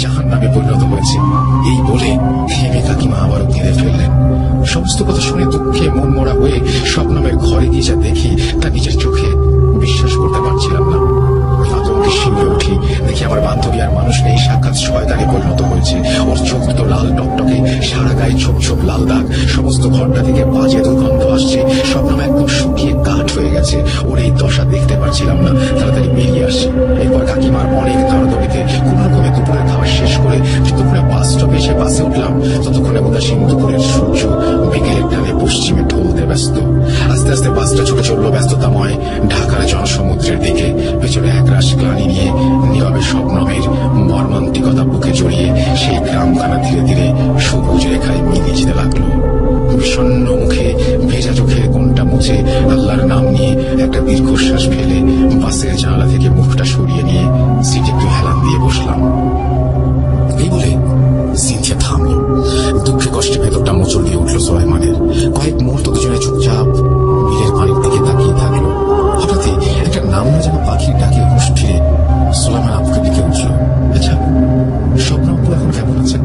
জাহান নামে পরিণত হয়েছে। এই বলে থেমে কাকিমা আবারও কেঁদে ফেললেন। সমস্ত কথা শুনে দুঃখে মন মরা হয়ে স্বপ্নমের ঘরে গিয়ে যা দেখি তা নিজের চোখে বিশ্বাস করতে পারছিলাম না। আতঙ্কে শিউরে উঠি, দেখি আমার বান্ধবী আর মানুষ নেই, সাক্ষাৎ শয়তানে পরিণত হয়েছে। ওর চোখ দুটো লাল টকটকে, সারা গায়ে ছোপ ছোপ লাল দাগ, সমস্ত ঘরটা থেকে বাজে দুর্গন্ধ আসছে। স্বপ্নম একদম শুকিয়ে কাঠ হয়ে গেছে। ওর এই দশা দেখতে পারছিলাম না, তাড়াতাড়ি বেরিয়ে আসি। এরপর কাকিমার অনেক দৌড়াদৌড়িতে কোন রকমে দুপুরের খাবার শেষ করে যতক্ষণে বাস স্টপে এসে বাসে উঠলাম ততক্ষণে উদাসীন দুপুরের সূর্য বিকেলের টানে পশ্চিমে ঢলতে ব্যস্ত। আস্তে আস্তে বাসটা ছুটে চললো ব্যস্ততাময় ঢাকার জনসমুদ্রের দিকে। পেছনে একরাশ গ্লানি নিয়ে নীরবে স্বপ্নমের মর্মান্তিকতা বুকে জড়িয়ে সেই গ্রামখানা ধীরে ধীরে সবুজ রেখায় মিলিয়ে যেতে লাগলো। বিষণ্ণ মুখে ভেজা চোখের কোণটা মুছে আল্লাহর নাম নিয়ে একটা দীর্ঘশ্বাস ফেলে বাসের জানালা থেকে মুখটা সরিয়ে নিয়ে সিটে একটু হেলান দিয়ে বসলাম। এই বলে সিনথিয়া থামলো। দুঃখে কষ্টে ভেতরটা মোচড় দিয়ে উঠলো সোলাইমানের। কয়েক মুহূর্ত দুজনে চুপচাপ বিলের পানির দিকে তাকিয়ে থাকলো। হঠাৎই একটা নাম না যেন পাখির ডাকে হুঁশ ফিরে সোলাইমান আপুকে ডেকে উঠল। আচ্ছা, স্বপ্ন আপু এখন কেমন আছেন?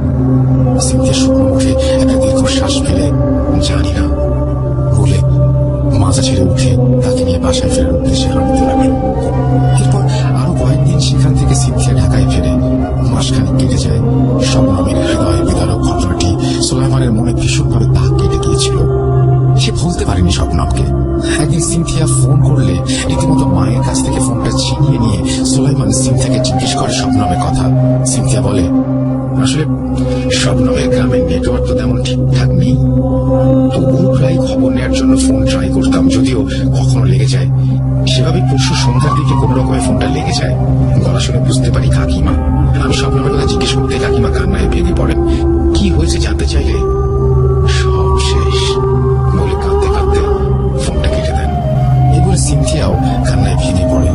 সিনথিয়া শুকনো মুখে একটা দীর্ঘশ্বাস ফেলে জানি না বলে মাথা ছেড়ে উঠে তাকে নিয়ে বাসায় ফেরার উদ্দেশ্যে হাঁটতে লাগলো। এরপর আরো কয়েকদিন সেখান থেকে সিনথিয়া ঢাকায় ফেরে। মাসখানেক কেটে যায়। স্বপ্নমের হৃদয় বিদারক ঘটনাটি সোলাইমানের মনে ভীষণভাবে দাগ কেটে গিয়েছিল। সে ভুলতে পারেনি স্বপ্নমকে। একদিন সিনথিয়া ফোন করলে রীতিমতো মায়ের কাছ থেকে ফোনটা ছিনিয়ে নিয়ে সোলাইমান সিনথিয়াকে জিজ্ঞেস করে স্বপ্নমের কথা। সিনথিয়া বলে, আসলে স্বপ্নমের গ্রামের নেটওয়ার্ক তো তেমন ঠিকঠাক নেই, তবুও প্রায় খবর নেওয়ার জন্য ফোন ট্রাই করতাম, যদিও কখনো লেগে যায়। সেভাবে পরশু সন্ধ্যার দিকে কোন রকমের ফোনটা লেগে যায়। গলা শুনে বুঝতে পারি কাকিমা। আমি স্বপ্নমের কথা জিজ্ঞেস করতে কাকিমা কান্নায় ভেঙে পড়েন। কি হয়েছে জানতে চাইলে সব শেষ বলে কাঁদতে কাঁদতে ফোনটা কেটে দেন। এবার সিনথিয়াও কান্নায় ভেঙে পড়ে,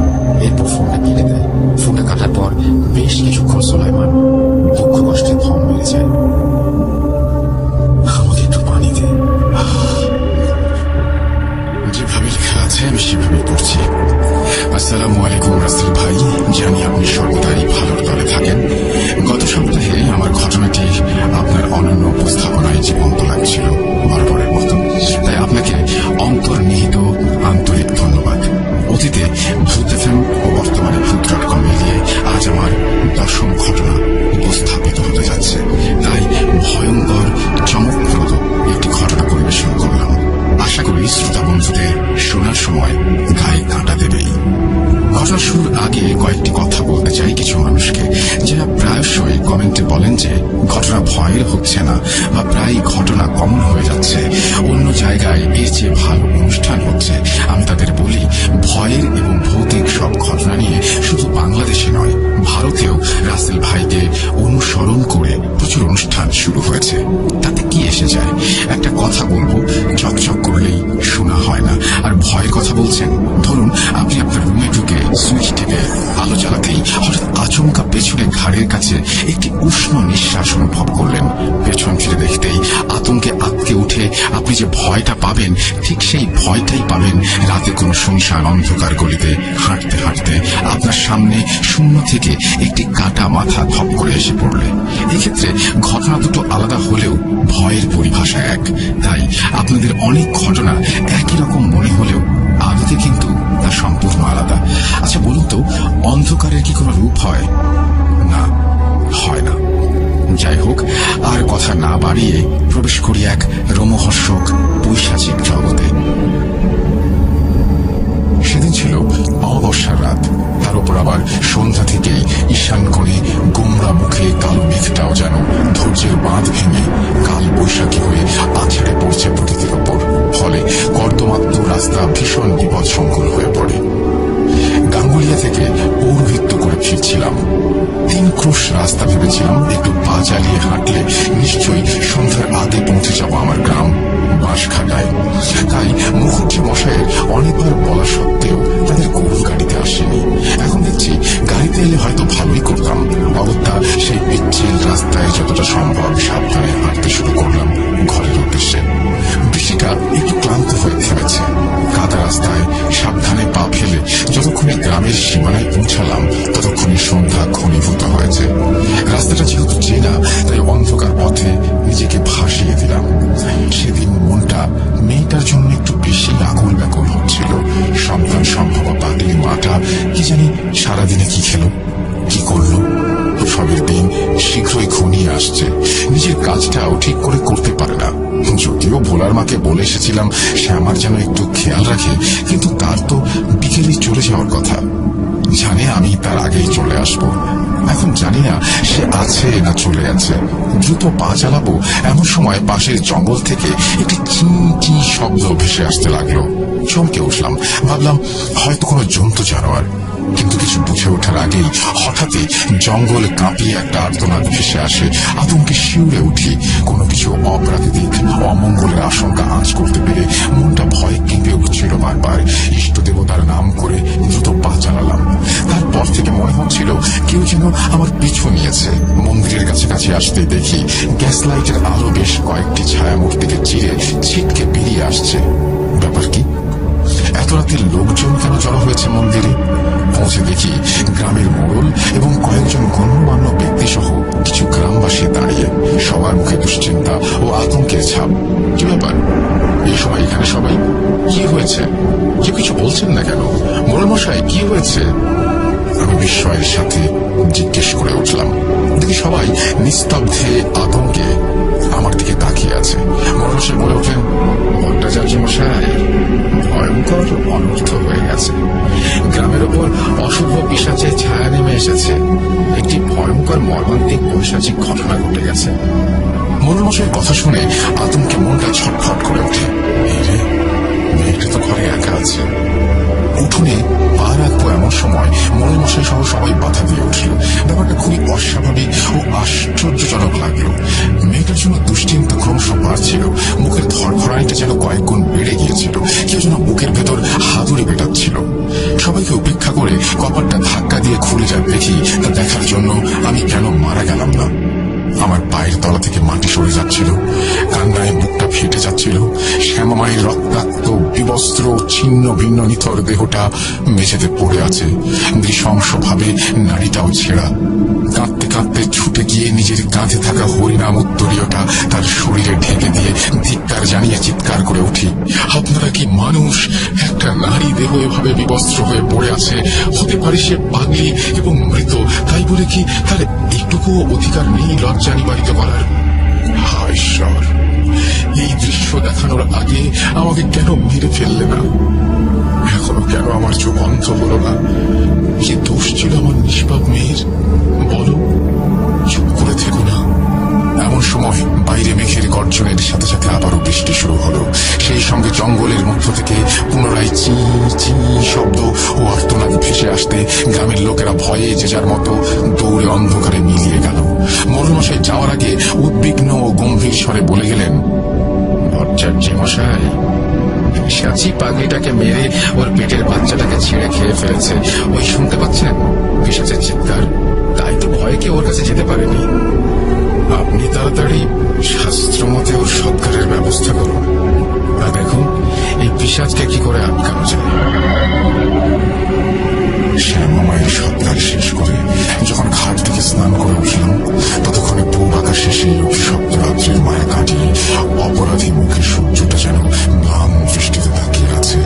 এরপর ফোনটা কেটে দেয়। ফোনটা কাটার পর বেশ কিছুক্ষণ সোলাইমান দুঃখ কষ্টে থম মেরে যায়। আমাকে একটু পানি দে। যেভাবে লেখা আছে আমি সেভাবে পড়ছি। আসসালামু আলাইকুম রাসেল ভাই, জানি আপনি সর্বদাই ভালোর দলে থাকেন। গত সপ্তাহে আমার ঘটনাটি আপনার অনন্য উপস্থাপনায় জীবন্ত লাগছিল, বরাবরের মতো। তাই আপনাকে অন্তর্নিহিত আন্তরিক ধন্যবাদ। অতীতে ভূত এফএম ও বর্তমানে ভূত.com মিলিয়ে আজ আমার 10ম ঘটনা উপস্থাপিত হতে যাচ্ছে। তাই ভয়ঙ্কর চমকপ্রদ একটি ঘটনা পরিবেশন করলাম। আশা করি শ্রোতা বন্ধুদের শোনার সময় গায়ে কাঁটা দেবেই। ঘটনা শুরুর আগে কয়েকটি কথা বলতে চাই কিছু মানুষকে, যারা প্রায়শই কমেন্টে বলেন যে ঘটনা ভয়ের হচ্ছে না বা প্রায় ঘটনা কমন হয়ে যাচ্ছে, অন্য জায়গায় এর চেয়ে ভালো অনুষ্ঠান হচ্ছে। আমি তাদের বলি, ভয়ের এবং ভৌতিক সব ঘটনা নিয়ে শুধু বাংলাদেশে নয়, ভারতেও রাসেল ভাইকে অনুসরণ করে প্রচুর অনুষ্ঠান শুরু হয়েছে। তাতে কি এসে যায়? একটা কথা বলবো, চকচক করলেই শোনা হয় না। আর ভয়ের কথা বলছেন, ধরুন আপনি আপনার রুমে ঢুকে সুইচ টিপে আলো জ্বালাতেই হঠাৎ আচমকা পেছনে ঘাড়ের কাছে একটি উষ্ণ নিঃশ্বাস অনুভব করলেন। পেছন ফিরে দেখতেই আতঙ্কে আটকে উঠে আপনি যে ভয়টা পাবেন, ঠিক সেই ভয়টাই পাবেন রাতে কোনো শুনশান অন্ধকার গলিতে হাঁটতে হাঁটতে আপনার সামনে শূন্য থেকে একটি কাটা মাথা ধপ করে এসে পড়লে। এক্ষেত্রে ঘটনা দুটো আলাদা হলেও ভয়ের পরিভাষা এক। তাই আপনাদের অনেক ঘটনা একই রকম মনে হলেও আদতে কিন্তু তা সম্পূর্ণ আলাদা। আচ্ছা বলুন তো, অন্ধকারের কি কোনো রূপ হয়? না, হয় না। যাই হোক, আর কথা না বাড়িয়ে প্রবেশ করি এক রোমহর্ষক পৈশাচিক জগতে। সেদিন ছিল অমাবস্যার রাত, তার উপর আবার সন্ধ্যা থেকেই ঈশান কোণে গোমরা মুখে কালো মেঘটাও যেন ধৈর্যের বাঁধ ভেঙে কাল বৈশাখী হয়ে আছড়ে পড়ছে প্রকৃতির ওপর। ফলে কর্দমাক্ত রাস্তা ভীষণ বিপদসংকুল হয়ে পড়ে। গাঙ্গুলিয়া থেকে পৌরোহিত্য করে ফিরছিলাম। 3 ক্রোশ রাস্তা ভেবেছিলাম একটু পা চালিয়ে হাঁটলে নিশ্চয়ই সন্ধ্যার আগে পৌঁছে যাব আমার গ্রাম বাঁশখাটায়। তাই মুখুজ্জি মশাইয়ের অনেকবার বলা সত্ত্বেও তাদের গরুর গাড়িতে আসেনি। এখন দেখছি গাড়িতে এলে হয়তো ভালোই করতাম। অগত্যা সেই পিচ্ছিল রাস্তায় যতটা সম্ভব সাবধানে হাঁটতে শুরু করলাম ঘরের উদ্দেশ্যে। বৃষ্টিটা একটু ক্লান্ত হয়ে থেমেছে। কাদা রাস্তায় সাবধানে পা ফেলে যতক্ষণে গ্রামের সীমানায় পৌঁছালাম, ততক্ষণে সন্ধ্যা ঘনীভূত হয়েছে। রাস্তাটা যেহেতু চেনা, তাই অন্ধকার পথে নিজেকে ভাসিয়ে দিলাম। সেদিন মনটা মেয়েটার জন্য একটু বেশি আকুল ব্যাকুল হচ্ছিল। সন্তান সম্ভব পাতিলি মাটা কি জানি সারাদিনে কি খেলো, কি করলো। সবের দিন শীঘ্রই ঘনিয়ে আসছে। নিজের কাজটাও ঠিক করে করতে পারে না। যদিও ভোলার মাকে বলে এসেছিলাম সে আমার যেন একটু খেয়াল রাখে, কিন্তু তার তো বিকেলেই চলে যাওয়ার কথা। জানে আমি তার আগেই চলে আসব। এখন জানি না সে আছে না চলে গেছে। দ্রুত পা চালাবো, এমন সময় পাশের জঙ্গল থেকে একটি চি চি শব্দ ভেসে আসতে লাগলো। চমকে উঠলাম, ভাবলাম হয়তো কোনো জন্তু জানোয়ার। কিন্তু কিছু বুঝে ওঠার আগেই হঠাৎই জঙ্গল কাঁপিয়ে একটা আর্তনাদ ভেসে আসে। আতঙ্কে শিউরে উঠি। কোনো কিছু অপ্রাকৃতিক অমঙ্গলের আশঙ্কা আঁচ করতে পেরে মনটা ভয়ে কেঁপে উঠছিল বারবার। ইষ্ট দেবতার নাম করে দ্রুত পা চালালাম। তারপর থেকে মনে হচ্ছিল কেউ যেন আমার পিছু নিয়েছে। মন্দিরের কাছাকাছি আসতেই দেখি গ্যাস লাইটের আলো বেশ কয়েকটি ছায়ামূর্তিকে চিরে ছিটকে বেরিয়ে আসছে। ব্যাপার কি? এত রাতে লোকজন কেন জড়ো হয়েছে মন্দিরে? পৌঁছে দেখি গ্রামের মোড়ল এবং কয়েকজন গণ্যমান্য ব্যক্তি সহ কিছু গ্রামবাসী দাঁড়িয়ে, সবার মুখে দুশ্চিন্তা ও আতঙ্কের ছাপ। কি ব্যাপার এই সময় এখানে সবাই? কি হয়েছে? কেউ কিছু বলছেন না কেন? মোড়ল মশাই, কি হয়েছে? আমি বিস্ময়ের সাথে জিজ্ঞেস করে উঠলাম। দেখি সবাই নিস্তব্ধে আতঙ্কে আমার দিকে তাকিয়ে আছে। মোড়ল মশাই বলে ওঠেন, ভট্টাচার্য মশাই, ভয়ঙ্কর অনর্থ হয়ে গেছে। গ্রামের ওপর অশুভ পিশাচের ছায়া নেমে এসেছে। একটি ভয়ঙ্কর মর্মান্তিক বৈশাখ পৈশাচিক ঘটনা ঘটে গেছে। মোড়ল মশাইয়ের কথা শুনে আতঙ্কে মনটা ছটফট করে ওঠে। এই রে, মেয়েটা তো ঘরে একা আছে। উঠোনে পা রাখবো এমন সময় মোড়ল মশাই সহ সবাই বাধা দিয়ে উঠল। ব্যাপারটা খুবই অস্বাভাবিক ও আশ্চর্যজনক লাগলো। মেয়েটার জন্য দুশ্চিন্তা ক্রমশ বাড়ছিল। মুখের ধরফরানিটা যেন কয়েক গুণ বেড়ে গিয়েছিল। কেউ যেন বুকের ভেতর হাতুড়ি পেটাচ্ছিল। সবাইকে উপেক্ষা করে কপালটা ধাক্কা দিয়ে খুলে যায় দেখি, তা দেখার জন্য আমি কেন মারা গেলাম না। আমার পায়ের তলা থেকে মাটি সরে যাচ্ছিল, কান্নায় বুকটা ফেটে যাচ্ছিল। শ্যামামায়ের রক্তাক্ত বিবস্ত্র ছিন্ন ভিন্ন নিথর দেহটা মেঝেতে পড়ে আছে। নৃশংস ভাবে নাড়িটাও ছেঁড়া। কাঁদতে কাঁদতে ছুটে গিয়ে নিজের কাঁধে থাকা হরিনাম উত্তরীয়টা তার শরীরে ঢেকে দিয়ে ধিক্কার জানিয়ে চিৎকার করে উঠি, আপনারা কি মানুষ? একটা নারী দেহ এভাবে বিবস্ত্র হয়ে পড়ে আছে, হতে পারে সে পাগলি এবং মৃত, তাই বলে কি তার একটুকুও অধিকার নেই লজ্জা নিবারিত করার? হায় ঈশ্বর, এই দৃশ্য দেখানোর আগে আমাকে কেন মেরে ফেললে না? এখনো কেন আমার চোখ অন্ধ হলো না? কি দোষ ছিল আমার নিষ্পাপ মেয়ের? বলো, চুপ করে থেকো না। এমন সময় বাইরে মেঘের গর্জনের সাথে সাথে আবারও বৃষ্টি শুরু হলো। সেই সঙ্গে জঙ্গলের মধ্য থেকে পুনরায় চি চি শব্দ ও আর্তনাদ ভেসে আসতে গ্রামের লোকেরা ভয়ে যে যার মতো দৌড়ে অন্ধকারে মিলিয়ে গেল। মোড়লমশাই যাওয়ার আগে উদ্বিগ্ন ও গম্ভীর স্বরে বলে গেলেন, ভট্টাচার্য মশাই, পিশাচি পাগলিটাকে মেরে ওর পেটের বাচ্চাটাকে ছেড়ে খেয়ে ফেলেছে। ওই শুনতে পাচ্ছেন পিশাচের চিৎকার? তাই তো ভয়ে কেউ ওর কাছে যেতে পারেনি। আপনি তাড়াতাড়ি শাস্ত্র মতে ওর সৎকারের ব্যবস্থা করুন, আর দেখুন এই পিশাচকে কি করে আটকানো যায়। শ্যামামায়ের সৎকার শেষ করে যখন ঘাট থেকে স্নান করে উঠলাম, ততক্ষণে পূব আকাশে সেই অভিশপ্ত রাত্রির মায়া কাটিয়ে অপরাধী মুখে সূর্যটা যেন ম্লান দৃষ্টিতে তাকিয়ে আছে।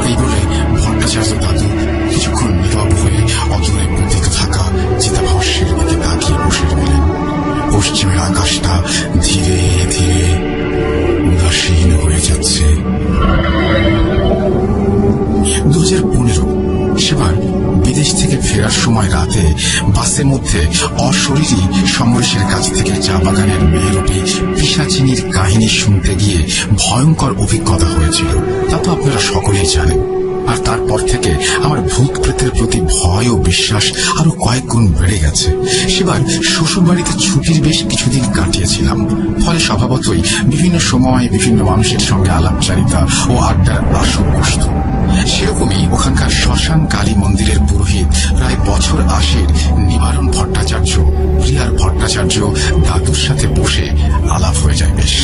এই বলে ভট্টাচার্য দাদু কিছুক্ষণ নীরব হয়ে অদূরে পতিত থাকা চিতাভস্যের দিকে তাকিয়ে বসে রইলেন। পশ্চিমের আকাশটা ধীরে ধীরে উদাসীন হয়ে যাচ্ছে। 2015 সেবার বিদেশ থেকে ফেরার সময় রাতে বাসের মধ্যে অশরীরী সমরেশের কাছ থেকে চা বাগানের মেয়েরূপী পিশাচিনীর কাহিনী শুনতে গিয়ে ভয়ঙ্কর অভিজ্ঞতা হয়েছিল, তা তো আপনারা সকলেই জানেন। আর তারপর থেকে আমার ভূত প্রেতের প্রতি ভয় ও বিশ্বাস আরো কয়েক গুণ বেড়ে গেছে। সেবার শ্বশুর বাড়িতে ছুটির বেশ কিছুদিন কাটিয়েছিলাম, ফলে স্বভাবতই বিভিন্ন সময় বিভিন্ন মানুষের সঙ্গে আলাপচারিতা ও আড্ডার আসর বসত। সেরকমই ওখানকার শ্মশান কালী মন্দিরের পুরোহিত প্রায় বছর 80 নিবারণ ভট্টাচার্য প্রিয়ার ভট্টাচার্য দাদুর সাথে বসে আলাপ হয়ে যায় বেশ।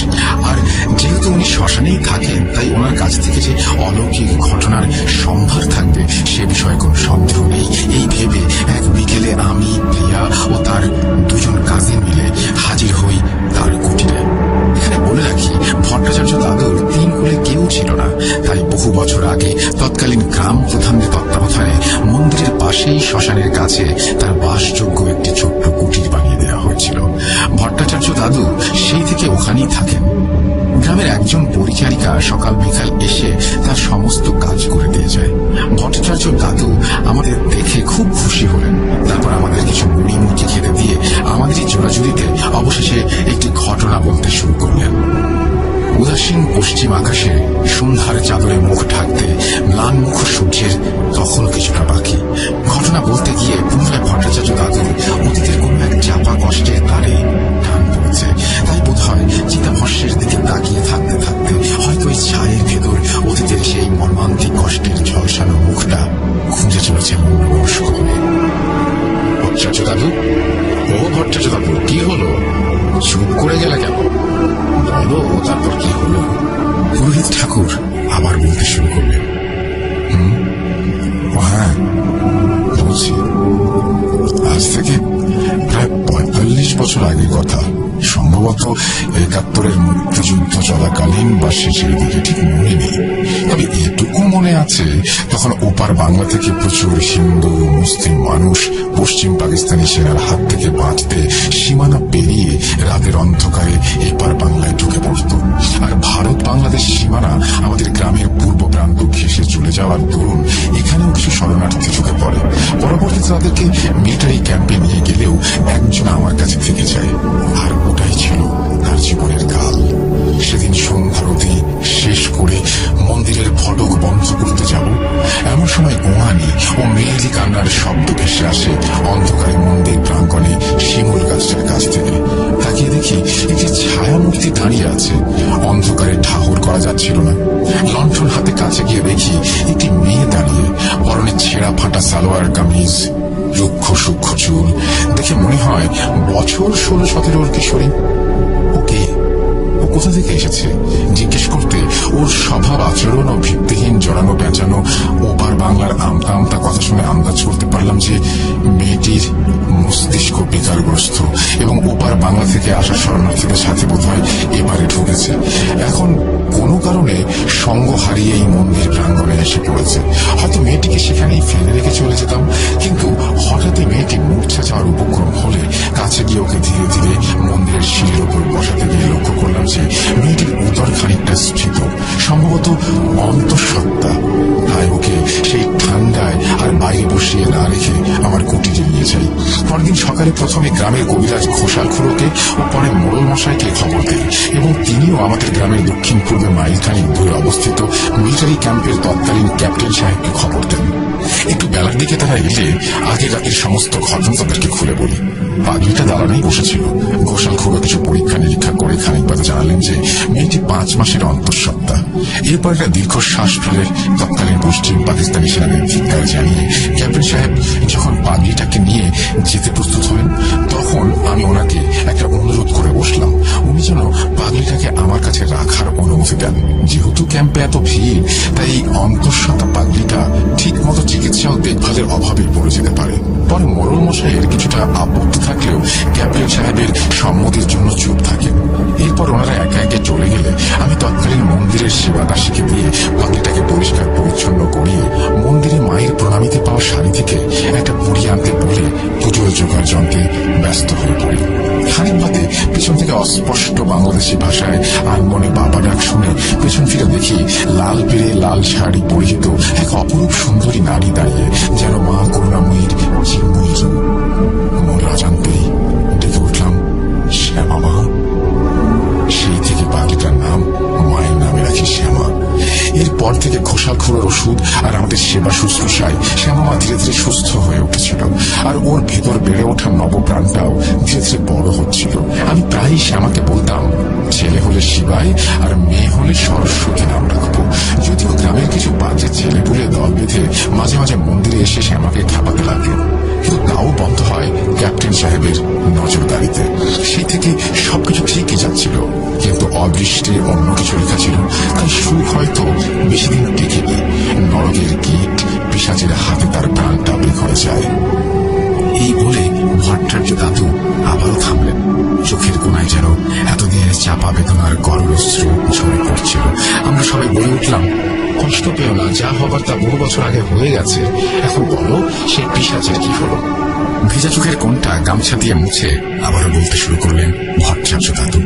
আর যেহেতু উনি শ্মশানেই থাকেন, তাই ওনার কাছ থেকে যে অলৌকিক ঘটনার সম্ভার থাকবে সে বিষয়ে কোনো সন্দেহ নেই। এই ভেবে এক বিকেলে আমি, প্রিয়া ও তার দুজন কাজিন মিলে হাজির হই তার কুটিরে। এখানে বলে রাখি, ভট্টাচার্য দাদুর 3 কুলে কেউ ছিল না, তাই বহু বছর আগে তৎকালীন গ্রাম প্রধানের তত্ত্বাবধানে মন্দিরের পাশেই শ্মশানের কাছে তার বাসযোগ্য একটি ছোট্ট কুটির বানিয়ে দেওয়া হয়েছিল। ভট্টাচার্য দাদু সেই থেকে ওখানেই থাকেন। গ্রামের একজন পরিচারিকা সকাল বিকাল এসে তার সমস্ত কাজ করে দিয়ে যায়। ভট্টাচার্য দাদু আমাদের দেখে খুব খুশি হলেন। তারপর আমাদের কিছু মুড়ি মুড়কি খেতে দিয়ে আমাদেরই জোড়াজুড়িতে অবশেষে একটি ঘটনা বলতে শুরু করলেন। উদাসীন পশ্চিম আকাশে সন্ধ্যার চাদরে মুখ ঢাকতে ম্লান মুখ সূর্যের তখনও কিছুটা বাকি। ঘটনা বলতে গিয়ে পুনরায় ভট্টাচার্য দাদুর অতীতের কোন এক চাপা কষ্টের তারে টান পড়েছে। তাই বোধ হয় চিতাভস্যের দিকে তাকিয়ে থাকতে থাকতে হয়তো ওই ছায়ের ভেতর অতীতের সেই মর্মান্তিক কষ্টের ঝলসানো মুখটা খুঁজে চলেছে মনস্ক হয়ে। ভট্টাচার্য দাদু, ও ভট্টাচার্য দাদু, কি হলো? চুপ করে গেলে কেন? বলো তারপর কি হলো? পুরোহিত ঠাকুর আবার বলতে শুরু করলেন। হ্যাঁ বলছি, আজ থেকে প্রায় 45 বছর আগের কথা, সম্ভবত 71-এর মুক্তিযুদ্ধ চলাকালীন বা শেষের দিকে, ঠিক মনে নেই। তবে এটুকু মনে আছে, তখন ওপার বাংলা থেকে প্রচুর হিন্দু মুসলিম মানুষ পশ্চিম পাকিস্তানি সেনার হাত থেকে বাঁচতে সীমানা পেরিয়ে রাতের অন্ধকারে এপার বাংলায় ঢুকে পড়ত। আর ভারত বাংলাদেশ সীমানা আমাদের গ্রামের পূর্ব প্রান্ত ঘেঁষে চলে যাওয়ার দরুন এখানেও কিছু শরণার্থী ঢুকে পড়ে। পরবর্তীতে তাদেরকে মিলিটারি ক্যাম্পে নিয়ে গেলেও একজন আমার কাছে ছিল না। লণ্ঠন হাতে কাছে গিয়ে দেখি একটি মেয়ে দাঁড়িয়ে, পরনে ছেঁড়া ফাটা সালোয়ার কামিজ, রুক্ষ সূক্ষ্ম চুল। দেখে মনে হয় বছর 16-17 কিশোরী। ওকে, ও কোথা থেকে এসেছে জিজ্ঞেস করতে ওর স্বভাব আচরণ ও ভিত্তিহীন জড়ানো পেঁচানো ওপার বাংলার আমতা আমতা কথা শুনে আন্দাজ করতে পারলাম যে মেয়েটির মস্তিষ্ক বিকারগ্রস্ত এবং ওপার বাংলা থেকে আসা শরণার্থীদের সাথে বোধহয় এবারে ঢুকেছে। এখন কোনো কারণে সঙ্গ হারিয়ে এই মন্দির প্রাঙ্গণে এসে পড়েছে। হয়তো মেয়েটিকে সেখানেই ফেলে রেখে চলে যেতাম, কিন্তু হঠাৎই মেয়েটি মূর্ছা যাওয়ার উপক্রম হলে কাছে গিয়ে ওকে ধীরে ধীরে মন্দিরের সিঁড়ির উপর বসাতে গিয়ে লক্ষ্য করলাম যে মেয়েটির উদর খানিকটা স্ফীত, সম্ভবত অন্তঃসত্ত্বা। তাই ওকে সেই ঠান্ডায় আর বাইরে বসিয়ে না রেখে আমার কুটিরে নিয়ে যাই। পরদিন সকালে প্রথমে গ্রামের কবিরাজ ঘোষাল খুড়োকে ও পরে মোড়ল মশাইকে খবর দেই, এবং তিনিও আমাদের গ্রামের দক্ষিণ পূর্বে মাইলখানিক দূরে অবস্থিত মিলিটারি ক্যাম্পের তৎকালীন ক্যাপ্টেন সাহেবকে খবর দেন। একটু বেলার দিকে তারা এলে আগের রাতের সমস্ত ঘটনা তাদেরকে খুলে বলি। পাগলিটা দাঁড়ানেই বসেছিল। ঘোষাল খুড়ো কিছু পরীক্ষা নিরীক্ষা করে খানিক বাদে জানালেন যে মেয়েটি 5 মাসের অন্তঃসত্ত্বা। এরপর একটা দীর্ঘশ্বাস ফেলে তৎকালীন পশ্চিম পাকিস্তানি সেনাদের ধিক্কার জানিয়ে ক্যাপ্টেন সাহেব যখন পাগলিটাকে নিয়ে যেতে প্রস্তুত হলেন, তখন আমি ওনাকে একটা অনুরোধ করে বসলাম উনি যেন পাগলিটাকে আমার কাছে রাখার অনুমতি দেন। যেহেতু ক্যাম্পে এত ভিড়, তাই এই অন্তঃসত্ত্বা পাগলিটা ঠিক মতো চিকিৎসা ও দেখভালের অভাবে পড়ে যেতে পারে। পরে মোড়ল মশাইয়ের কিছুটা আপত্তি থাকলেও ক্যাপ্টেন সাহেবের সম্মতির জন্য চুপ থাকেন। এরপর ওনারা একা একে চলে গেলে আমি তৎকালীন মন্দিরের সেবা দাসীকে দিয়ে পাগলিটাকে পরিষ্কার পরিচ্ছন্ন করিয়ে মন্দিরে মায়ের প্রণামীতে পাওয়া শাড়ি থেকে একটা পুড়ি আনতে বলে পুজোর জোগাড় যন্ত্রে ব্যস্ত হয়ে পড়ি। খানিক বাদে পেছন থেকে অস্পষ্ট বাংলাদেশি ভাষায় আনমনে বাবা ডাক শুনে পেছন ফিরে দেখি লাল পেড়ে লাল শাড়ি পরিহিত এক অপরূপ সুন্দরী নারী দাঁড়িয়ে, যেন মা করুণাময়ীর চিন্ময়ী রূপ। মন অজান্তেই ডেকে উঠলাম, শ্যামা মা। সেই থেকে পাগলিটার নাম মায়ের নামে রাখি শ্যামা। এরপর থেকে ঘোষাল খুড়োর ওষুধ আর আমাদের সেবা শুশ্রূষায় শ্যামা মা ধীরে ধীরে সুস্থ হয়ে উঠেছিল, আর ওর ভেতর বেড়ে ওঠা নবপ্রাণটাও ধীরে ধীরে বড় হচ্ছিল। আমি প্রায়ই শ্যামাকে বলতাম, ছেলে হলে শিবাই আর মেয়ে হলে সরস্বতী নাম রাখবো। যদিও গ্রামের কিছু বাজে ছেলে পুলে দল বেঁধে মাঝে মাঝে মন্দিরে এসে শ্যামাকে ঠাপাতে লাগলো, কিন্তু তাও বন্ধ হয় ক্যাপ্টেন সাহেবের নজরদারিতে। সেই থেকে সবকিছু ঠিকই যাচ্ছিল, কিন্তু অদৃষ্টে অন্য কিছু লেখা ছিল, তাই সুখ হয়তো বেশি দিন টেকেনি। নরকের কীট পিশাচের হাতে তার প্রাণটা বের যায়। এই বলে ভট্টাচার্য দাদু আবারও থামলেন। চোখের কোনায় যেন এতদিনের চাপা বেদনার গরল অশ্রু ঝরে পড়ছিল। আমরা সবাই বলে উঠলাম, কষ্ট পেও না, যা হবার তা বহু বছর আগে হয়ে গেছে। এখন বলো সেই পিশাচের কি হলো? ভেজা চোখের কোণটা গামছা দিয়ে মুছে আবারও বলতে শুরু করলেন ভট্টাচার্য দাদু।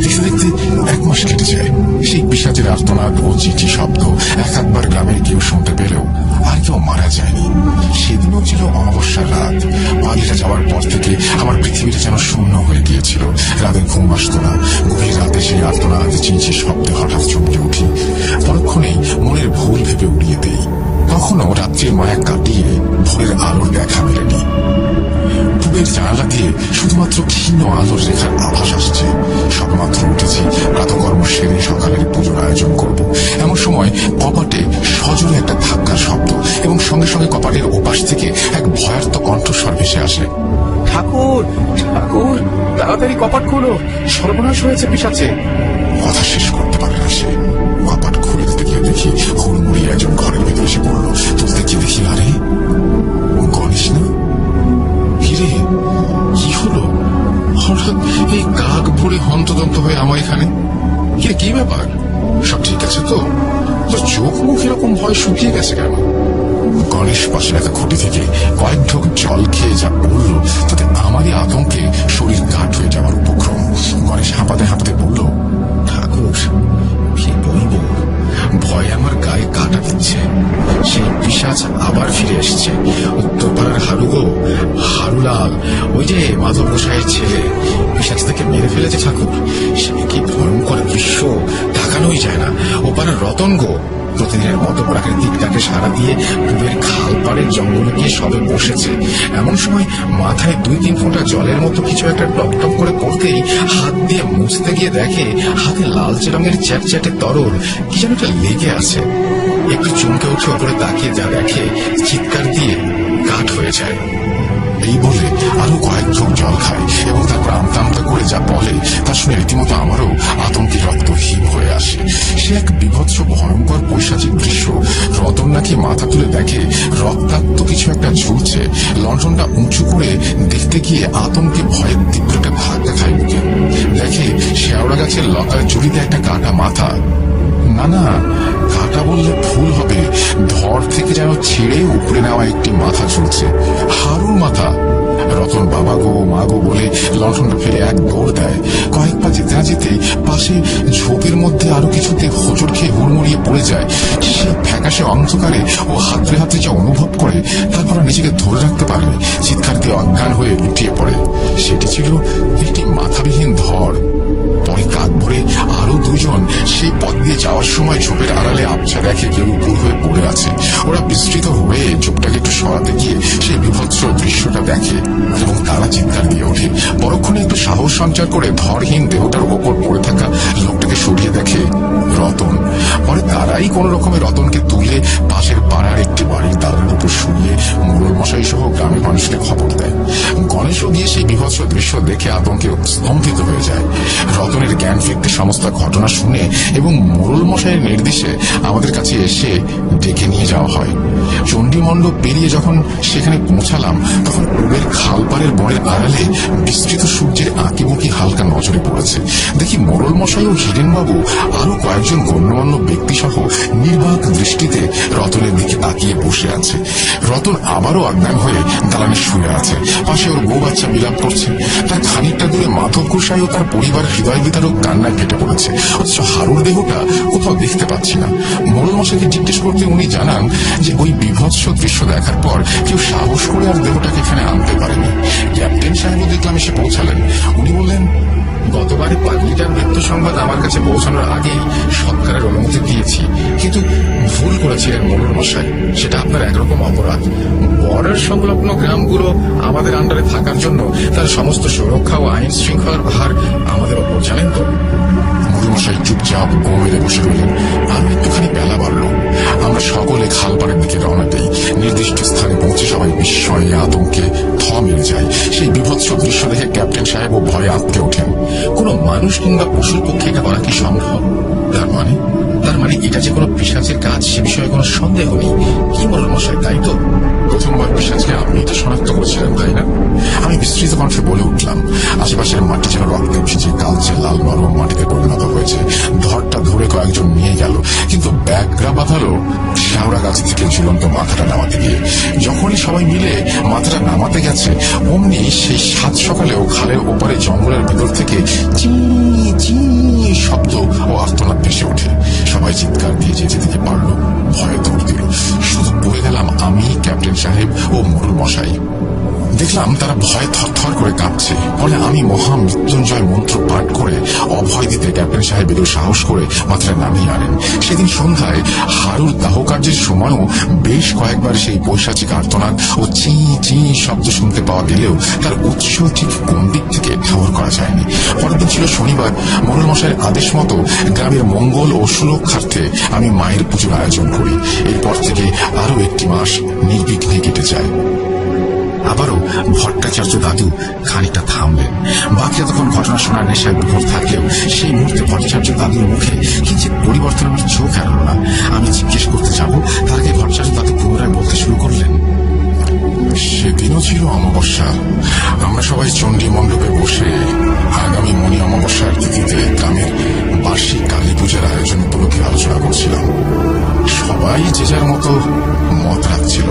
দেখতে দেখতে 1 মাস কেটে যায়। সেই পিশাচের আর্তনাদ ও চিঠি শব্দ এক একবার গ্রামের কেউ শুনতে পেলেও আর কেউ মারা যায়নি। সেদিনও ছিল অমাবস্যার রাত। পাগলিটা যাওয়ার পর থেকে আমার পৃথিবীটা যেন শূন্য হয়ে গিয়েছিল। রাতে ঘুম আসতো না। গভীর রাতে সেই আর্তনাদ চিনচির শব্দে হঠাৎ চমকে উঠি। পরক্ষণেই মনের ভুল ভেবে উড়িয়ে দেই। কখনো রাত্রির মায়া কাটিয়ে ভোরের আলোর দেখা মেলেনি। পূবের জানালা দিয়ে শুধুমাত্র ক্ষীণ আলোর রেখার আভাস আসছে। সবেমাত্র উঠেছি, প্রাতকর্ম সেরে সকালের পুজোর আয়োজন করব। এমন সময় কপাটে সজোরে একটা ধাক্কার শব্দ, এবং সঙ্গে সঙ্গে কপাটের ওপাশ থেকে এক ভয়ার্ত কণ্ঠস্বর ভেসে আসে, ঠাকুর ঠাকুর, তাড়াতাড়ি কপাট খোলো, সর্বনাশ হয়েছে পিশাচে। কথা শেষ করতে পারে না সে। কপাট খুলে দিতে গিয়ে দেখি হুড়মুড়িয়ে একজন ঘরের ভেতরে এসে পড়লো। তুলতে গিয়ে দেখি, আরে গণেশ না? হিরে, কি হলো? হঠাৎ এই কাক ভরে হন্তদন্ত হয়ে আমার এখানে। হিরে, কি ব্যাপার? সব ঠিক আছে তো? তোর চোখ মুখ এরকম ভয় শুকিয়ে গেছে কেন? গণেশ পাশে একটা খুঁটি থেকে কয়েক ঢোক জল খেয়ে যা বলল, তাতে আমারই আতঙ্কে শরীর কাঠ হয়ে যাওয়ার উপক্রম। গণেশ হাঁপাতে হাঁপাতে বলল, ঠাকুর কি বলবো, ভয় আমার গায়ে কাটা দিচ্ছে। সেই পিশাচ আবার ফিরে এসছে। উত্তরপাড়ার হারুগো, হারুলাল, ওই যে মাধব গোসাইয়ের ছেলে, পিশাচ থেকে মেরে ফেলেছে ঠাকুর। সে কি ভয়ঙ্কর দৃশ্য, তাকানোই যায় না। ও পাড়ার রতন গো, প্রতিদিনের মতো প্রাকৃতিক ডাকে সাড়া দিয়ে পুবের খাল পাড়ের জঙ্গলে গিয়ে সবে বসেছে। এমন সময় মাথায় 2-3 ফোঁটা জলের মতো কিছু একটা টকটক করে পড়তেই হাত দিয়ে মুছতে গিয়ে দেখে হাতে লালচে রঙের চ্যাটচ্যাটে তরল কি যেন একটা লেগে আছে। একটু চমকে উঠে ওপরে তাকিয়ে যা দেখে চিৎকার দিয়ে কাঠ হয়ে যায়। এই বলে আরো কয়েক ঢোক জল খায় এবং তারপর আমতা আমতা করে যা বলে তা শুনে রীতিমতো আমারও আতঙ্কে রক্ত হিম হয়ে আসে। সে এক বিভৎস ভয়ঙ্কর পৈশাচিক দৃশ্য। রতন নাকি মাথা তুলে দেখে রক্তাক্ত কিছু একটা ঝুলছে। লণ্ঠনটা উঁচু করে দেখতে গিয়ে আতঙ্কে ভয়ের তীব্র একটা ধাক্কা খায় বুকে। দেখে শেওড়া গাছের লতার জড়িতে একটা কাটা মাথা। না না, কাটা বললে ভুল হবে, ধর থেকে যেন ছিঁড়ে উপরে নেওয়া একটি মাথা ঝুলছে। হারুর মাথা। রতন বাবা গো মা গো বলে লণ্ঠনটা ফেলে এক দৌড় দেয়। কয়েক পা যেতে না যেতেই পাশে ঝোপের মধ্যে আরো কিছুতে হোঁচট খেয়ে হুড়মুড়িয়ে পড়ে যায়। সেই ফ্যাকাশে অন্ধকারে ও হাতড়ে হাতড়ে যা অনুভব করে তারপর আর নিজেকে ধরে রাখতে পারেনি। চিৎকার দিয়ে অজ্ঞান হয়ে লুটিয়ে পড়ে। সেটি ছিল একটি মাথাবিহীন ধর। পরে কাক ভরে আরো 2 জন সেই পথ দিয়ে যাওয়ার সময় ঝোপের আড়ালে আবছা দেখে কেউ উপর হয়ে পড়ে আছে। ওরা বিস্তৃত হয়ে ঝোপটাকে একটু সরাতে গিয়ে সেই বিভৎস দৃশ্যটা দেখে এবং তারা চিৎকার দিয়ে ওঠে। পরক্ষণে একটু সাহস সঞ্চার করে ধরহীন দেহটার ওপর পড়ে থাকা লোকটাকে সরিয়ে দেখে রতন। পরে তারাই কোন রকমে রতনকে তুলে পাশের পাড়ার একটি বাড়ির দালানের উপর শুয়ে মোড়ল মশাই সহ গ্রামের মানুষকে খবর দেয়। গণেশও গিয়ে সেই বিভৎস দৃশ্য দেখে আতঙ্কে স্তম্ভিত হয়ে যায়। রতনের জ্ঞান ফিরতে সমস্ত ঘটনা শুনে এবং মোড়ল মশাইয়ের নির্দেশে আমাদের কাছে এসে ডেকে নিয়ে যাওয়া হয়। চণ্ডী মণ্ডপ পেরিয়ে যখন সেখানে পৌঁছালাম তখন পূবের খালপাড়ের বনের আড়ালে বিস্তৃত সূর্যের আঁকিবুকি হালকা নজরে পড়েছে। দেখি মোড়ল মশাই ও হিরেনবাবু আরো কয়েকজন গণ্যমান্য ব্যক্তি সহ নির্বাক দৃষ্টিতে রতনের দিকে তাকিয়ে বসে আছে। রতন আবারও অজ্ঞান হয়ে দালানে শুয়ে আছে। পাশে ওর বউ বাচ্চা বিলাপ করছে। তার খানিকটা দূরে মাধব গোসাই ও তার পরিবার হৃদয় বিতারক কান্নায় কেটে পড়েছে। অথচ হারুর দেহটা কোথাও দেখতে পাচ্ছি না। মোড়ল মশাইকে জিজ্ঞেস করতে উনি জানান যে ওই বিভৎস দৃশ্য দেখার পর কেউ সাহস করে আর দেহটাকে এখানে আনতে পারেনি। ক্যাপ্টেন সাহেবও দেখলাম এসে পৌঁছালেন। উনি বললেন, গতবারে পাগলিটার মৃত্যু সংবাদ আমার কাছে পৌঁছানোর আগেই সৎকারের অনুমতি দিয়েছি, কিন্তু ভুল করেছিলেন মোড়ল মশাই। সেটা আপনার একরকম অপরাধ। বর্ডার সংলগ্ন গ্রামগুলো আমাদের আন্ডারে থাকার জন্য তার সমস্ত সুরক্ষা ও আইন শৃঙ্খলার ভার আমাদের ওপর, জানেন তো। মশাই চুপচাপ গো মেরে বসে রইলেন। আরো একটুখানি বেলা বাড়ল। আমরা সকলে খালপাড়ের দিকে রওনা দেই। নির্দিষ্ট স্থানে পৌঁছে সবাই বিস্ময়ে আতঙ্কে থ মেরে যায়। সেই বিভৎস দৃশ্য দেখে ক্যাপ্টেন সাহেব ও ভয়ে আঁতকে ওঠেন। কোনো মানুষ কিংবা পশুর পক্ষে এটা করা কি সম্ভব? তার মানে এটা যে কোনো পিশাচের কাজ সে বিষয়ে কোনো সন্দেহ নেই। কি বলেন মশাই, তাই তো? প্রথমবার পিশাচকে আপনি এটা শনাক্ত করেছিলেন, তাই না? আমি বিস্তৃত কণ্ঠে বলে উঠলাম। আশেপাশের মাটি যেন রক্তে ভিজে কালচে লাল নরম মাটিতে পরিণত হয়েছে। ধরটা ধরে কয়েকজন নিয়ে গেল, কিন্তু ব্যাগরা বাঁধালো শেওড়া গাছ থেকে ঝুলন্ত মাথাটা নামাতে গিয়ে। যখনই সবাই মিলে মাথাটা নামাতে গেছে অমনি সেই 7 সকালেও খালের ওপারে জঙ্গলের ভেতর থেকে চি চি শব্দ ও আর্তনাদ ভেসে ওঠে। সবাই চিৎকার দিয়ে যে যেদিকে পারল ভয়ে দৌড় দিল। শুধু পড়ে গেলাম আমি, ক্যাপ্টেন সাহেব ও মোড়ল মশাই। দেখলাম তারা ভয়ে থরথর করে কাঁপছে। ফলে আমি মহা মৃত্যুঞ্জয় মন্ত্র পাঠ করে অভয় দিতে ক্যাপ্টেন সাহেব একটু সাহস করে মাত্রা নামিয়ে আনেন। সেদিন সন্ধ্যায় হারুর দাহ কার্যের সময়ও বেশ কয়েকবার সেই পৈশাচিক আর্তনাদ ও চি চি শব্দ শুনতে পাওয়া গেলেও তার উৎস ঠিক কোন দিক থেকে ঠাউর করা যায়নি। পরের দিন ছিল শনিবার। মোড়ল মশাইয়ের আদেশ মতো গ্রামের মঙ্গল ও সুরক্ষার্থে আমি মায়ের পুজোর আয়োজন করি। এরপর থেকে আরো 1টি মাস নির্বিঘ্নে কেটে যায়। আবারও ভট্টাচার্য দাদু খানিকটা থামলেন। বাকিরা তখন ঘটনা শোনার নেশায় বিভোর থাকলেও সেই মুহূর্তে ভট্টাচার্য দাদুর মুখে কিঞ্চিৎ পরিবর্তন আমার চোখ এড়াল না। আমি জিজ্ঞেস করতে যাব, তার আগে ভট্টাচার্য দাদু পুনরায় বলতে শুরু করলেন। সেদিনও ছিল অমাবস্যা। আমরা সবাই চণ্ডী মণ্ডপে বসে আগামী মণি অমাবস্যার তিথিতে গ্রামের বার্ষিক কালী পূজার আয়োজন উপলক্ষে আলোচনা করছিলাম। সবাই যে যার মতো মত রাখছিল।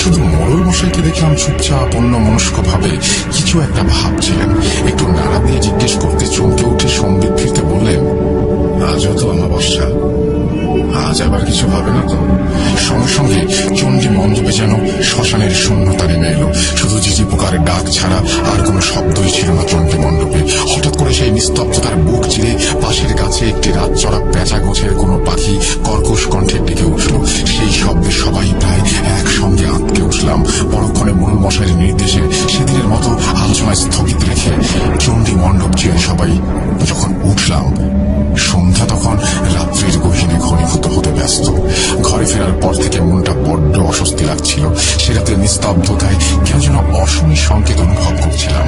শুধু মোড়ল মশাইকে দেখলাম চুপচাপ অন্য মনস্ক ভাবে কিছু একটা ভাবছিলেন। একটু নাড়া দিয়ে জিজ্ঞেস করতে চমকে উঠে সম্বিত ফিরতে বললেন, আজও তো অমাবস্যা, আজ আবার কিছু হবে না তো? সঙ্গে সঙ্গে চণ্ডী মণ্ডপে যেন শ্মশানের শূন্যতা নেমে এলো। শুধু ঝিঝি পোকার ডাক ছাড়া আর কোনো শব্দই ছিল না চণ্ডী মণ্ডপে। হঠাৎ করে সেই নিস্তব্ধতার বুক চিরে পাশের গাছে একটি রাত চড়া পেঁচা গোছের কোনো পাখি কর্কশ কণ্ঠে ডেকে পর থেকে মনটা বড্ড অস্বস্তি লাগছিল। সে রাতে নিস্তব্ধতায় কেন যেন অশনি সংকেত অনুভব করছিলাম।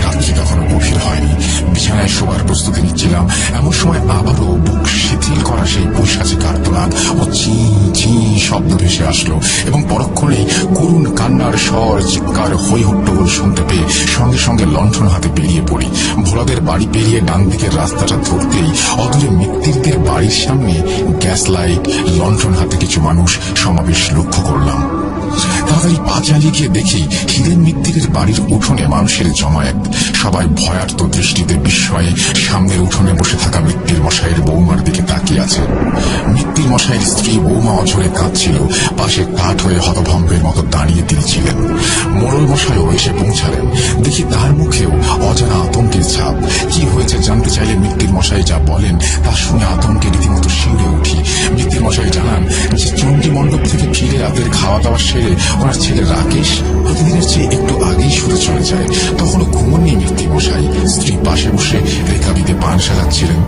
রাত্রি তখনও গভীর হয়নি, বিছানায় শোবার প্রস্তুতি নিচ্ছিলাম। এমন সময় আবারও বুক শিথিল করা সেই বৈশাখী আর্তনাদ ও চি চি শব্দ ভেসে আসলো এবং পরক্ষণেই করুণ কান্নার স্বর, চিৎকার, হই হট্টগোল শুনতে পেয়ে সঙ্গে সঙ্গে লণ্ঠন হাতে বেরিয়ে পড়ি। ভোলাদের বাড়ি পেরিয়ে ডান দিকের রাস্তাটা ধরতেই অদূরে মিত্তিরদের বাড়ির সামনে গ্যাস লাইট, লণ্ঠন হাতে কিছু মানুষ সমাবেশ লক্ষ্য করলাম। তাড়াতাড়ি পা চালিয়ে গিয়ে দেখি হিরেন মিত্তিরের বাড়ির উঠোনে মানুষের জমায়েত। সবাই ভয়ার্ত দৃষ্টিতে বিস্ময়ে সামনের উঠোনে বসে থাকা মিত্তির মশাইয়ের বৌমার দিকে তাকিয়ে আছে। মিত্তির মশাইয়ের স্ত্রী বৌমা অঝরে কাঁদছিল, পাশে কাঠ হয়ে হতভম্বের মতো দাঁড়িয়ে তিনি ছিলেন। মোড়ল মশাইও এসে পৌঁছালেন। দেখি তার মুখেও অজানা আতঙ্কের ছাপ। কি হয়েছে জানতে চাইলে মিত্তির মশাই যা বলেন তা শুনে আতঙ্কে রীতিমতো শিউরে উঠি। মিত্তির মশাই জানান যে চণ্ডী মণ্ডপ থেকে ফিরে রাতের খাওয়া দাওয়া সেরে ওনার ছেলে রাকেশ প্রতিদিনের চেয়ে একটু আগেই শুতে চলে যায়। তখনও ঘুমোননি মিত্তির মশাই, স্ত্রী পাশে বসে রেখাবিতে পান সাজাচ্ছিলেন।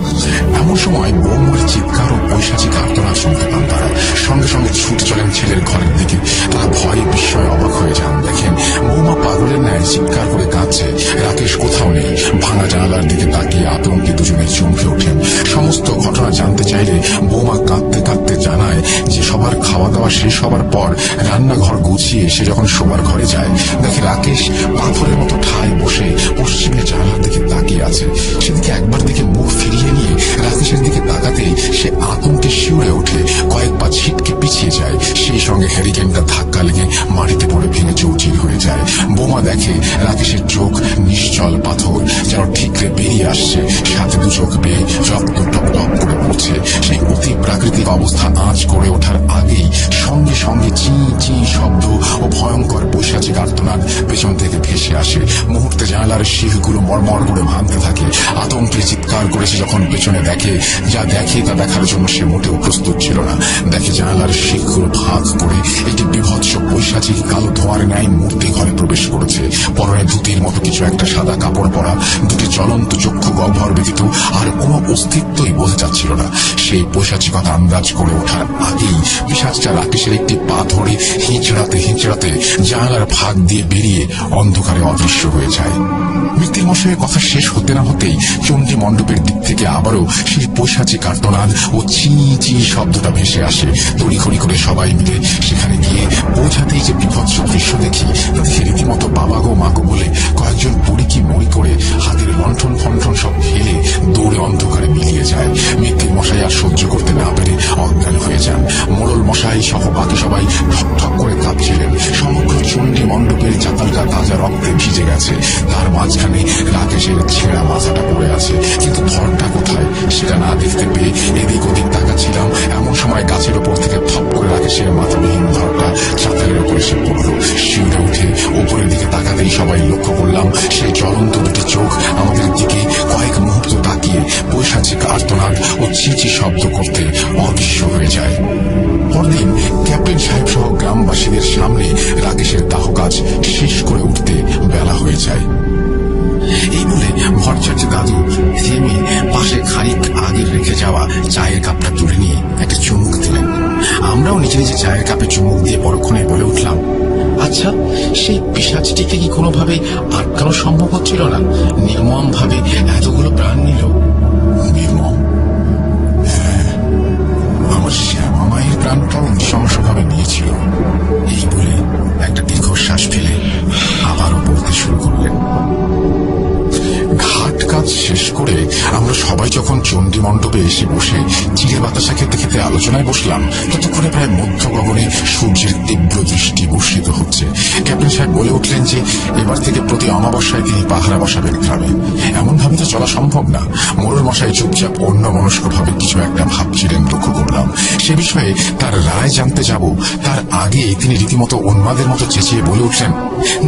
এমন সময় বৌমার চিৎকার ও বৈশাখী আর্তনাদ শুনতে পান তারা। সঙ্গে সঙ্গে ছুটে চলেন ছেলের ঘরের দিকে। তারা ভয়ে বিস্ময়ে অবাক হয়ে যান। দেখেন বৌমা পাগলের ন্যায় চিৎকার করে কাঁদছে, রাকেশ কোথাও নেই। ভাঙা জানালার দিকে তাকিয়ে আতঙ্কে দুজনে চমকে ওঠেন। সমস্ত ঘটনা জানতে চাইলে বৌমা কাঁদতে কাঁদতে জানায় যে সবার খাওয়া দাওয়া শেষ হবার পর রান্নাঘর গুছিয়ে সে যখন শোবার ঘরে যায়, দেখে রাকেশ পাথরের মতো ঠায় বসে পশ্চিমের জানালার দিকে তাকিয়ে আছে। সেদিকে একবার দিকে মুখ ফিরিয়ে নিয়ে রাকেশের দিকে তাকাতেই সে আতঙ্কে শিউরে ওঠে, কয়েক পা ছিটকে পিছিয়ে যায়। সেই সঙ্গে হ্যারিকেনটা ধাক্কা লেগে মাটিতে পড়ে ভেঙে চৌচির হয়ে যায়। বোমা দেখে রাকেশের চোখ নিশ্চল পাথর, যেন ঠিকরে বেরিয়ে আসছে, সাথে দু চোখ বেয়ে রক্ত টপ টপ করে পড়ছে। সেই অতি প্রাকৃতিক অবস্থা আঁচ করে ওঠার আগেই সঙ্গে সঙ্গে চি চি শব্দ ও ভয়ঙ্কর বৈশাখী আর্তনাদ পেছন থেকে ভেসে আসে। মুহূর্তে জানালার শিখগুলো মরমর করে ভাঙতে থাকে। আতঙ্কে চিৎকার করেছে যখন পেছনে দেখে, যা দেখে তা দেখার জন্য সে মোটেও প্রস্তুত ছিল না। দেখে জানালার শিখগুলো ভাগ করে একটি বিভৎস বৈশাখী কালো ধোঁয়ার ন্যায় মূর্তি ঘরে প্রবেশ করেছে। পরনে ধুতির মতো কিছু একটা সাদা কাপড় পরা, দুটি জ্বলন্ত চক্ষু গহ্বর ব্যতীত আর কোনো অস্তিত্বই বোঝা যাচ্ছিল না। সেই বৈশাখী কথা আন্দাজ করে ওঠার আগেই পিশাচটা রাকেশের একটি পা ধরে হিঁচড়াতে হিঁচড়াতে জানালার ভাগ দিয়ে বেরিয়ে অন্ধকারে অদৃশ্য হয়ে যায়। মিত্তির মশাইয়ের কথা শেষ হতে না হতেই চণ্ডী মণ্ডপের দিক থেকে আবারও সেই বৈশাখী আর্তনাদ ও চি চি শব্দটা ভেসে আসে। তড়িঘড়ি করে সবাই মিলে সেখানে গিয়ে পৌঁছাতেই যে বিভৎস দৃশ্য দেখি, তা দেখে রীতিমতো বাবা গো মা গো বলে কয়েকজন পড়িকি মরি করে হাতের লণ্ঠন ফণ্ঠন সব ফেলে দৌড়ে অন্ধকারে মিলিয়ে যায়। মিত্তির মশাই আর সহ্য করতে না পেরে অজ্ঞান হয়ে যান। মোড়ল মশাই সহ বাকি সবাই ঠক ঠক করে কাঁপছিলেন। সমগ্র চণ্ডী মণ্ডপের চাতালটা তাজা রক্তে ভিজে গেছে। তার মাঝখানে রাকেশের ছেঁড়া মাথাটা পড়ে আছে, কিন্তু ধরটা কোথায় সেটা না দেখতে পেয়ে এদিক ওদিক তাকাচ্ছিলাম। এমন সময় গাছের ওপর থেকে থপ করে রাকেশের মাথাবিহীন ধরটা চাতালের ওপর এসে পড়ল। শিউরে উঠে ওপরের দিকে তাকাতেই সবাই লক্ষ্য করলাম সেই জ্বলন্ত দুটি চোখ আমাদের দিকে কয়েক মুহূর্ত তাকিয়ে বৈশাখী আর্তনাদ ও চিচি শব্দ করতে অদৃশ্য হয়ে যায়। পরদিন ক্যাপ্টেন সাহেব সহ গ্রামবাসীদের সামনে রাকেশের দাহ কাজ শেষ করে উঠতে বেলা হয়ে যায়। এই বলে ভট্টাচার্য দাদু থেমে পাশে খানিক আগে রেখে যাওয়া চায়ের কাপটা তুলে নিয়ে একটা চুমুক দিলেন। আমরাও নিজে নিজে চায়ের কাপে চুমুক দিয়ে পরক্ষণে বলে উঠলাম, আচ্ছা সেই পিশাচটিকে কি কোনোভাবে আটকানো সম্ভব হচ্ছিল না? নির্মম ভাবে এতগুলো প্রাণ নিল। নির্মম? হ্যাঁ, আমার শ্যামা মায়ের প্রাণটাও নৃশংসভাবে নিয়েছিল। এই বলে একটা দীর্ঘশ্বাস ফেলে আবারও বলতে শুরু করলেন। ঘাট কাজ শেষ করে আমরা সবাই যখন চণ্ডী মণ্ডপে এসে বসে চিড়ে বাতাসা খেতে খেতে আলোচনায় বসলাম, ততক্ষণে প্রায় মধ্য গগনে সূর্যের তীব্র দৃষ্টি বর্ষিত হচ্ছে। ক্যাপ্টেন সাহেব বলে উঠলেন যে এবার থেকে প্রতি অমাবস্যায় তিনি পাহারা বসাবেন গ্রামে। এমন ভাবে তো চলা সম্ভব না। মোড়ল মশাই চুপচাপ অন্য মনস্ক ভাবে কিছু একটা ভাবছিলেন, লক্ষ্য করলাম। সে বিষয়ে তার রায় জানতে যাব তার আগে তিনি রীতিমতো উন্মাদের মতো চেঁচিয়ে বলে উঠলেন,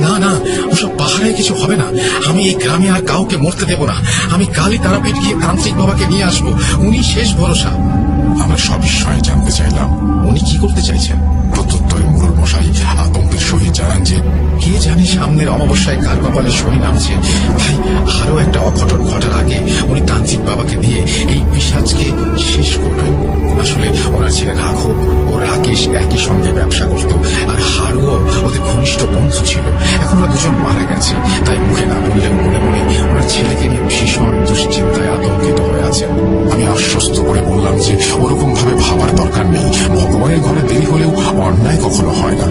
না না, ওসব পাহাড়ে কিছু হবে না। আমি এই গ্রামে আর কাউকে মরতে দেব না। আমি কালই তারাপীঠ গিয়ে তান্ত্রিক বাবাকে নিয়ে আসবো, উনি শেষ ভরসা। আমরা সবিস্ময়ে জানতে চাইলাম উনি কি করতে চাইছেন। প্রত্যুত্তরে মোড়ল মশাই আতঙ্কের সহিত জানান যে কে জানে সামনের অমাবস্যায় কার কপালে শনি নামছে, তাই আরো একটা অঘটন ঘটার আগে উনি তান্ত্রিক বাবাকে দিয়ে এই পিশাচকে শেষ করবেন। আসলে ওনার ছেলে রাঘব ও রাকেশ একই আশ্বস্ত করে বললাম যে ওরকম ভাবে ভাবার দরকার নেই, ভগবানের ঘরে দেরি হলেও অন্যায় কখনো হয় না,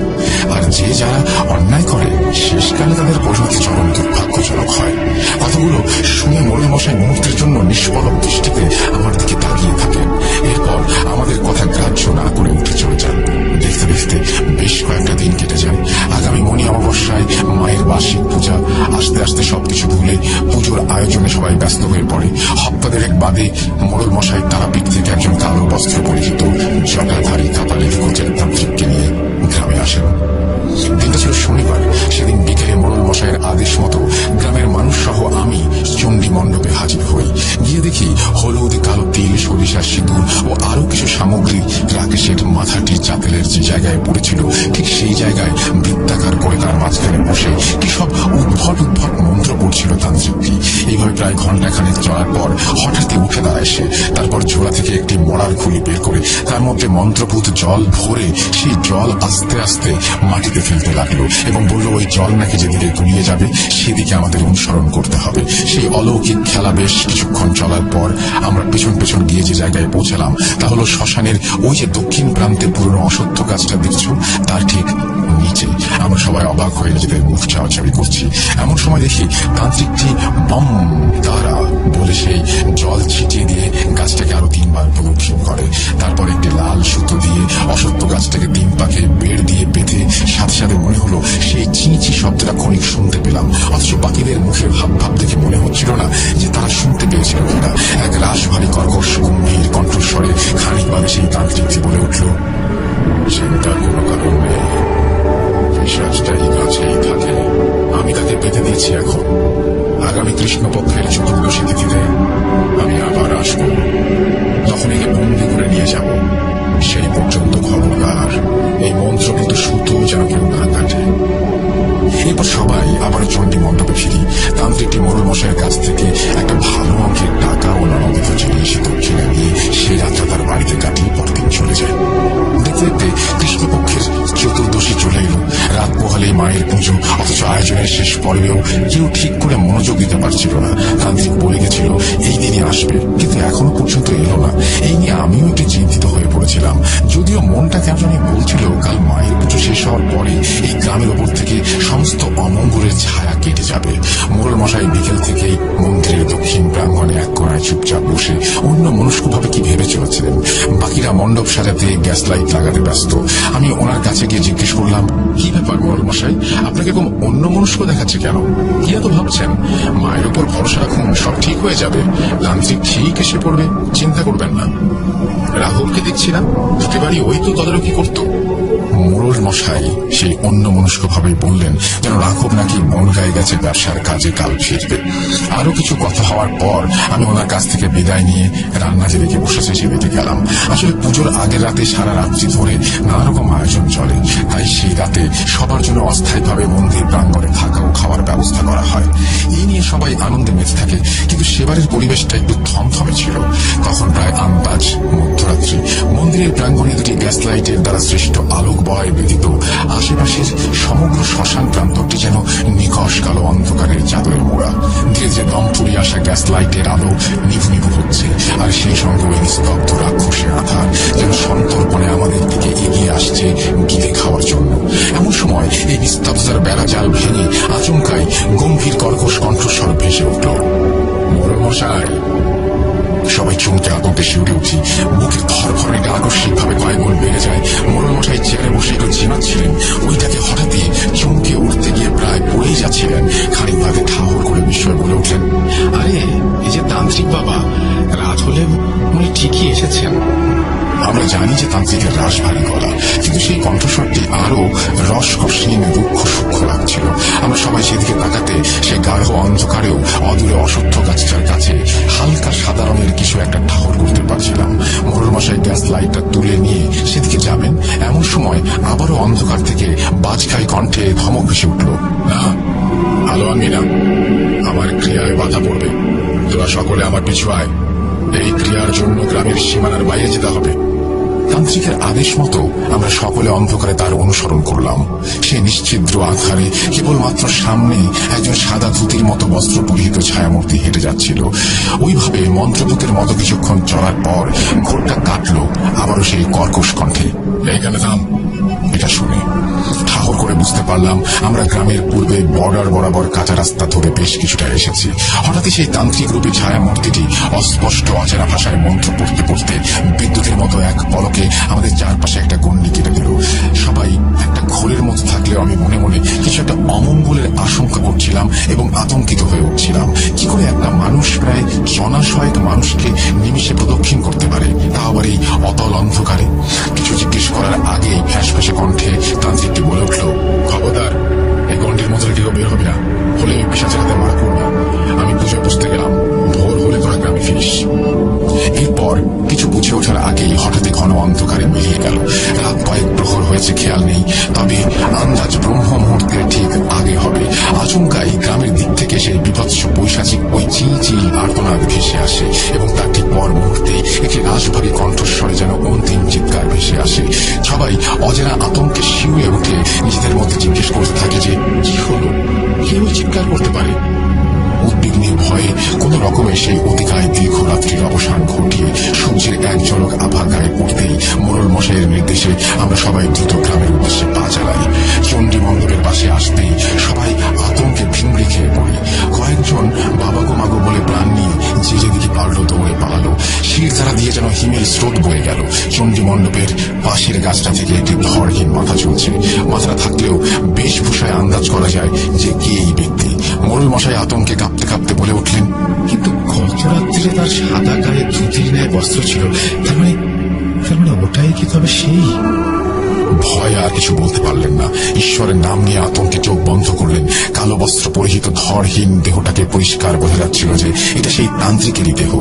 আর যে যারা অন্যায় করে শেষকালে তাদের পরিণতি চরম দুর্ভাগ্যজনক হয়। কথাগুলো শুনে মোড়ল মশাই মুহূর্তের জন্য নিষ্পলক দৃষ্টিতে আমার দিকে তাকিয়ে থাকেন। এরপর আমাদের কথা গ্রাহ্য না করে উঠে চলে যান। দেখতে দেখতে বেশ কয়েকটা দিন কেটে যায়। আগামী মনি অমাবস্যায় মায়ের বার্ষিক পূজা। আস্তে আস্তে সবকিছু ভুলে পুজোর আয়োজনে সবাই ব্যস্ত হয়ে পড়ে। হপ্তা দেড়েক বাদে মোড়ল মশাই তারাপীঠ থেকে একজন কালো বস্ত্র পরিহিত জটাধারী কাপালিক কোচের তান্ত্রিককে নিয়ে গ্রামে আসেন। দিনটা ছিল শনিবার। সেদিন বিকেলে মোড়ল মশাইয়ের আদেশ মতো গ্রামের মানুষ সহ আমি চণ্ডী মণ্ডপে হাজির হই। গিয়ে দেখি হলুদ, কালো তিল, সরিষা, সিঁদুর ও আরো কিছু সামগ্রী রাকেশের মাথাটির চাপেলের যে জায়গায় পড়েছিল ঠিক সেই জায়গায় বৃত্তাকার করে তার মাঝখানে বসে কি সব উদ্ভট উদ্ভট মন্ত্র পড়ছিল তান্ত্রিকটি। এইভাবে প্রায় ঘন্টাখানেক চলার পর হঠাৎই উঠে দাঁড়ায় সে। তারপর ঝোলা থেকে একটি মরার খুলি বের করে তার মধ্যে মন্ত্রপুত জল ভরে সেই জল আস্তে আস্তে মাটিতে ফেলতে লাগলো এবং বলল ওই জল নাকি যেদিকে গুলিয়ে যাবে সেদিকে আমাদের অনুসরণ করতে হবে। সেই অলৌকিক খেলা বেশ কিছুক্ষণ চলার পর আমরা পেছন পেছন গিয়ে যে জায়গায় পৌঁছালাম তা হলো শ্মশানের ওই যে দক্ষিণ প্রান্তে পুরনো অসত্য গাছটা দেখছো তার ঠিক নিচে। আমরা সবাই অবাক হয়ে নিজেদের মুখ চাওয়াচাবি করছি। এমন সময় দেখি তান্ত্রিকটি বম তারা বলে সেই জল ছিটিয়ে দিয়ে গাছটাকে আরো 3 বার প্রদক্ষিণ করে। তারপর একটি লাল সুতো দিয়ে অসত্য গাছটাকে 3 পাকে বেড় দিয়ে বেঁধে সাথে সাথে মনে হলো সেই চিঁচি শব্দটা ক্ষণিক শুনতে পেলাম। অথচ বাকিদের মুখের ভাব ভাব দেখে মনে হচ্ছিল না যে তারা শুনতে পেয়েছিল কিনা। এক রাশভারী কর্কশ গম্ভীর কণ্ঠস্বরে খানিক বাদে সেই তান্ত্রিকটি বলে উঠল, চিন্তার কোনো কারণ নেই, পিশাচটা এই গাছেই থাকে। আমি তাকে পেতে দিয়েছি। এখন আগামী কৃষ্ণপক্ষের চতুর্দশী তিথিতে আমি আবার আসব, তখন একে বন্দি করে নিয়ে যাব। সেই পর্যন্ত খবরদার এই মন্ত্রপুত সুতো যেন কেউ না কাটে। এরপর সবাই আবার চণ্ডী মণ্ডপে ফিরি। তান্ত্রিকটি মোড়ল মশাইয়ের কাছ থেকে একটা ভালো অঙ্কের টাকা ও নানাবিধ জিনিস দক্ষিণা নিয়ে সেই রাতটা তার বাড়িতে কাটিয়ে পরদিন চলে যায়। দেখতে দেখতে কৃষ্ণপক্ষের চতুর্দশী চলে এলো। রাত পোহালেই মায়ের পুজো। অথচ আয়োজনের শেষ পর্বেও কেউ ঠিক করে মনোযোগ দিতে পারছিল না। তান্ত্রিক বলে গেছিল এই দিনই আসবে, কিন্তু এখনো পর্যন্ত এলো না। এই নিয়ে আমিও একটু চিন্তিত হয়ে পড়েছিলাম। যদিও মনটা কেন জানি বলছিল কাল মায়ের পুজো শেষ হওয়ার পরে এই গ্রামের ওপর থেকে সমস্ত অমঙ্গলের ছায়া কেটে যাবে। মোড়ল মশাই বিকেল থেকেই মন্দিরের দক্ষিণ প্রাঙ্গণে এক কোণায় চুপচাপ বসে অন্য মনস্কভাবে কি ভেবে চলেছিলেন। বাকিরা মণ্ডপ সাজাতে গ্যাস লাইট লাগাতে ব্যস্ত। আমি ওনার কাছে গিয়ে জিজ্ঞেস করলাম, কি ব্যাপার মোড়ল মশাই, আপনাকে এরকম অন্য মনস্ক দেখাচ্ছে কেন? কি এত ভাবছেন? মায়ের উপর ভরসা রাখুন, সব ঠিক হয়ে যাবে। তান্ত্রিক ঠিক এসে পড়বে, চিন্তা করবেন না। রাহুলকে দেখছি না, প্রতিবারই ওই তো তদারকি করতো। মোড়ল মশাই সেই অন্য মনস্ক ভাবে বললেন যেন রাঘব নাকি মনগায় গেছে ব্যবসার কাজে কাল ফিরবে। আরো কিছু কথা হওয়ার পর আমি ওনার কাছ থেকে বিদায় নিয়ে রান্না যে দেখে বসেছে সেদিকে গেলাম। আসলে পুজোর আগের রাতে সারা রাত্রি ধরে নানা রকম আয়োজন চলে, তাই সেই রাতে সবার জন্য অস্থায়ীভাবে মন্দির প্রাঙ্গণে থাকা ও খাওয়ার ব্যবস্থা করা হয়। এই নিয়ে সবাই আনন্দে মেতে থাকে। কিন্তু সেবারের পরিবেশটা একটু থমথমে ছিল। তখন প্রায় আন্দাজ মধ্যরাত্রি। মন্দিরের প্রাঙ্গণে দুটি গ্যাস লাইটের দ্বারা সৃষ্ট আলোক বয় ব্যতীত আশেপাশের সমগ্র শ্মশান প্রান্তরটি যেন নিকশ কালো অন্ধকারের চাদরের মোড়া। ধীরে ধীরে দম ফুরিয়ে আসা গ্যাস লাইটের আলো নিভু নিভু হচ্ছে, আর সেই সঙ্গে ওই নিস্তব্ধ রাক্ষসের আধার যেন সন্তর্পণে আমাদের দিকে এগিয়ে আসছে গিলে খাওয়ার জন্য। এমন সময় এই নিস্তব্ধতার বেড়া জাল ভেঙে আচমকাই গম্ভীর কর্কশ কণ্ঠস্বর ভেসে উঠল, মোড়ল মশাই। সবাই চমকে আতঙ্কে শিউরে উঠি। বুকের ধরফরানিটা আকস্মিক ভাবে কয়েক গুণ বেড়ে যায়। মোড়ল মশাই চেয়ারে বসে একটু ঝিমাচ্ছিলেন। ওইটাকে হঠাৎই চমকে উঠতে গিয়ে প্রায় পড়েই যাচ্ছিলেন। খানিক বাদে ঠাহর করে বিস্ময় বলে উঠলেন, আরে এই যে তান্ত্রিক বাবা, রাত হলে উনি ঠিকই এসেছেন। আমরা জানি যে তান্ত্রিকের রাশ ভারী গলা, কিন্তু সেই কণ্ঠস্বরটি আরো রসকসহীন দুঃখ সূক্ষ্ম লাগছিল। আমরা সবাই সেদিকে তাকাতে সে গাঢ় অন্ধকারেও অদূরে অসত্য গাছটার কাছে হালকা সাদা রঙের কিছু একটা ঠাহর করতে পারছিলাম। মোড়ল মশাই গ্যাস লাইটটা তুলে নিয়ে সেদিকে যাবেন, এমন সময় আবারও অন্ধকার থেকে বাজখাই কণ্ঠে ধমক ভেসে উঠল, না আলো আনবি না, আমার ক্রিয়ায় বাধা পড়বে। তোরা সকলে আমার পিছু আয়। এই ক্রিয়ার জন্য গ্রামের সীমানার বাইরে যেতে হবে। তান্ত্রিকের আদেশ মতো আমরা সকলে অন্ধকারে তার অনুসরণ করলাম। সে নিশ্ছিদ্র আধারে কেবলমাত্র সামনে একজন সাদা ধুতির মতো বস্ত্র পরিহিত ছায়ামূর্তি হেঁটে যাচ্ছিল। ওইভাবে মন্ত্রপুতের মতো কিছুক্ষণ চলার পর ঘোরটা কাটলো আবারও সেই কর্কশ কণ্ঠে, এইখানে থাম। এটা শুনে ঠাহর করে বুঝতে পারলাম আমরা গ্রামের পূর্বে বর্ডার বরাবর কাঁচা রাস্তা ধরে বেশ কিছুটা এসেছি। হঠাৎই সেই তান্ত্রিক রূপী ছায়া মূর্তিটি অস্পষ্ট অচেনা ভাষায় মন্ত্র পড়তে পড়তে বিদ্যুতের মতো এক পলকে আমাদের চারপাশে একটা গণ্ডি কেটে দিল। সবাই একটা ঘোরের মতো থাকলেও আমি মনে মনে কিছু একটা অমঙ্গলের আশঙ্কা করছিলাম এবং আতঙ্কিত হয়ে উঠছিলাম। কি করে একটা মানুষ প্রায় জনাশয়েক মানুষকে নিমিষে প্রদক্ষিণ করতে পারে, তা আবার এই অতল অন্ধকারে? কিছু জিজ্ঞেস করার আগেই ফ্যাঁস ফ্যাঁসে কণ্ঠে তান্ত্রিকটি বলে উঠল, খবরদার, এই গণ্ডির মধ্যে কেউ বের হবে না, হলে ওই পিশাচের হাতে মারা পড়বে। আমি বুঝে বুঝতে গেলাম, ভোর হলে তোরা গ্রামে ফিরিস। এরপর কিছু বুঝে ওঠার আগেই হঠাৎই ঘন অন্ধকারে মিলিয়ে গেল। রাত কয়েক প্রহর হয়েছে খেয়াল নেই, তবে আন্দাজ ব্রহ্ম মুহূর্তের ঠিক আগে হবে। আচমকাই গ্রামের দিক থেকে সেই বিভৎস বৈশাচিক ওই চিল চিল আর্তনাদ ভেসে আসে এবং তার ঠিক পর মুহূর্তে একটি রাজভারী কণ্ঠস্বরে যেন অন্তিম চিৎকার ভেসে আসে। সবাই অজানা আতঙ্কে শিউরে উঠে নিজেদের মধ্যে জিজ্ঞেস করতে থাকে যে কি হলো, কেউ চিৎকার করতে পারে? উদ্বিগ্নের ভয়ে কোন রকমে সেই অতিকায় দীর্ঘ রাত্রির অবসান ঘটিয়ে সূর্যের এক ঝলক আভা গায়ে পড়তেই মোড়ল মশাইয়ের নির্দেশে আমরা সবাই দ্রুত গ্রামের উদ্দেশ্যে পা চালাই। চণ্ডী মণ্ডপের পাশে আসতেই সবাই আতঙ্কে ভিমড়ি খেয়ে পড়ি। কয়েকজন বাবা গো মাগো বলে প্রাণ নিয়ে যে যেদিকে পারলো দৌড়ে পালালো। শিরধারা দিয়ে যেন হিমেল স্রোত বয়ে গেল। চণ্ডী মণ্ডপের পাশের গাছটা থেকে একটি ধরহীন মাথা ঝুলছে। মাথাটা থাকলেও বেশভূষায় আন্দাজ করা যায় যে কে এই ব্যক্তি। মোড়ল মশাই আতঙ্কে কাঁপতে কাঁপতে বলে উঠলেন, কিন্তু গত রাত্রিরে তার সাদা গায়ে ধুতির ন্যায় বস্ত্র ছিল, তার মানে ওটাই কি তবে সেই? ভয় আর কিছু বলতে পারলেন না। ঈশ্বরের নাম নিয়ে আতঙ্কে চোখ বন্ধ করলেন। কালো বস্ত্র পরিহিত ধরহীন দেহটাকে পরিষ্কার বোঝা যাচ্ছিল যে এটা সেই তান্ত্রিকেরই দেহ।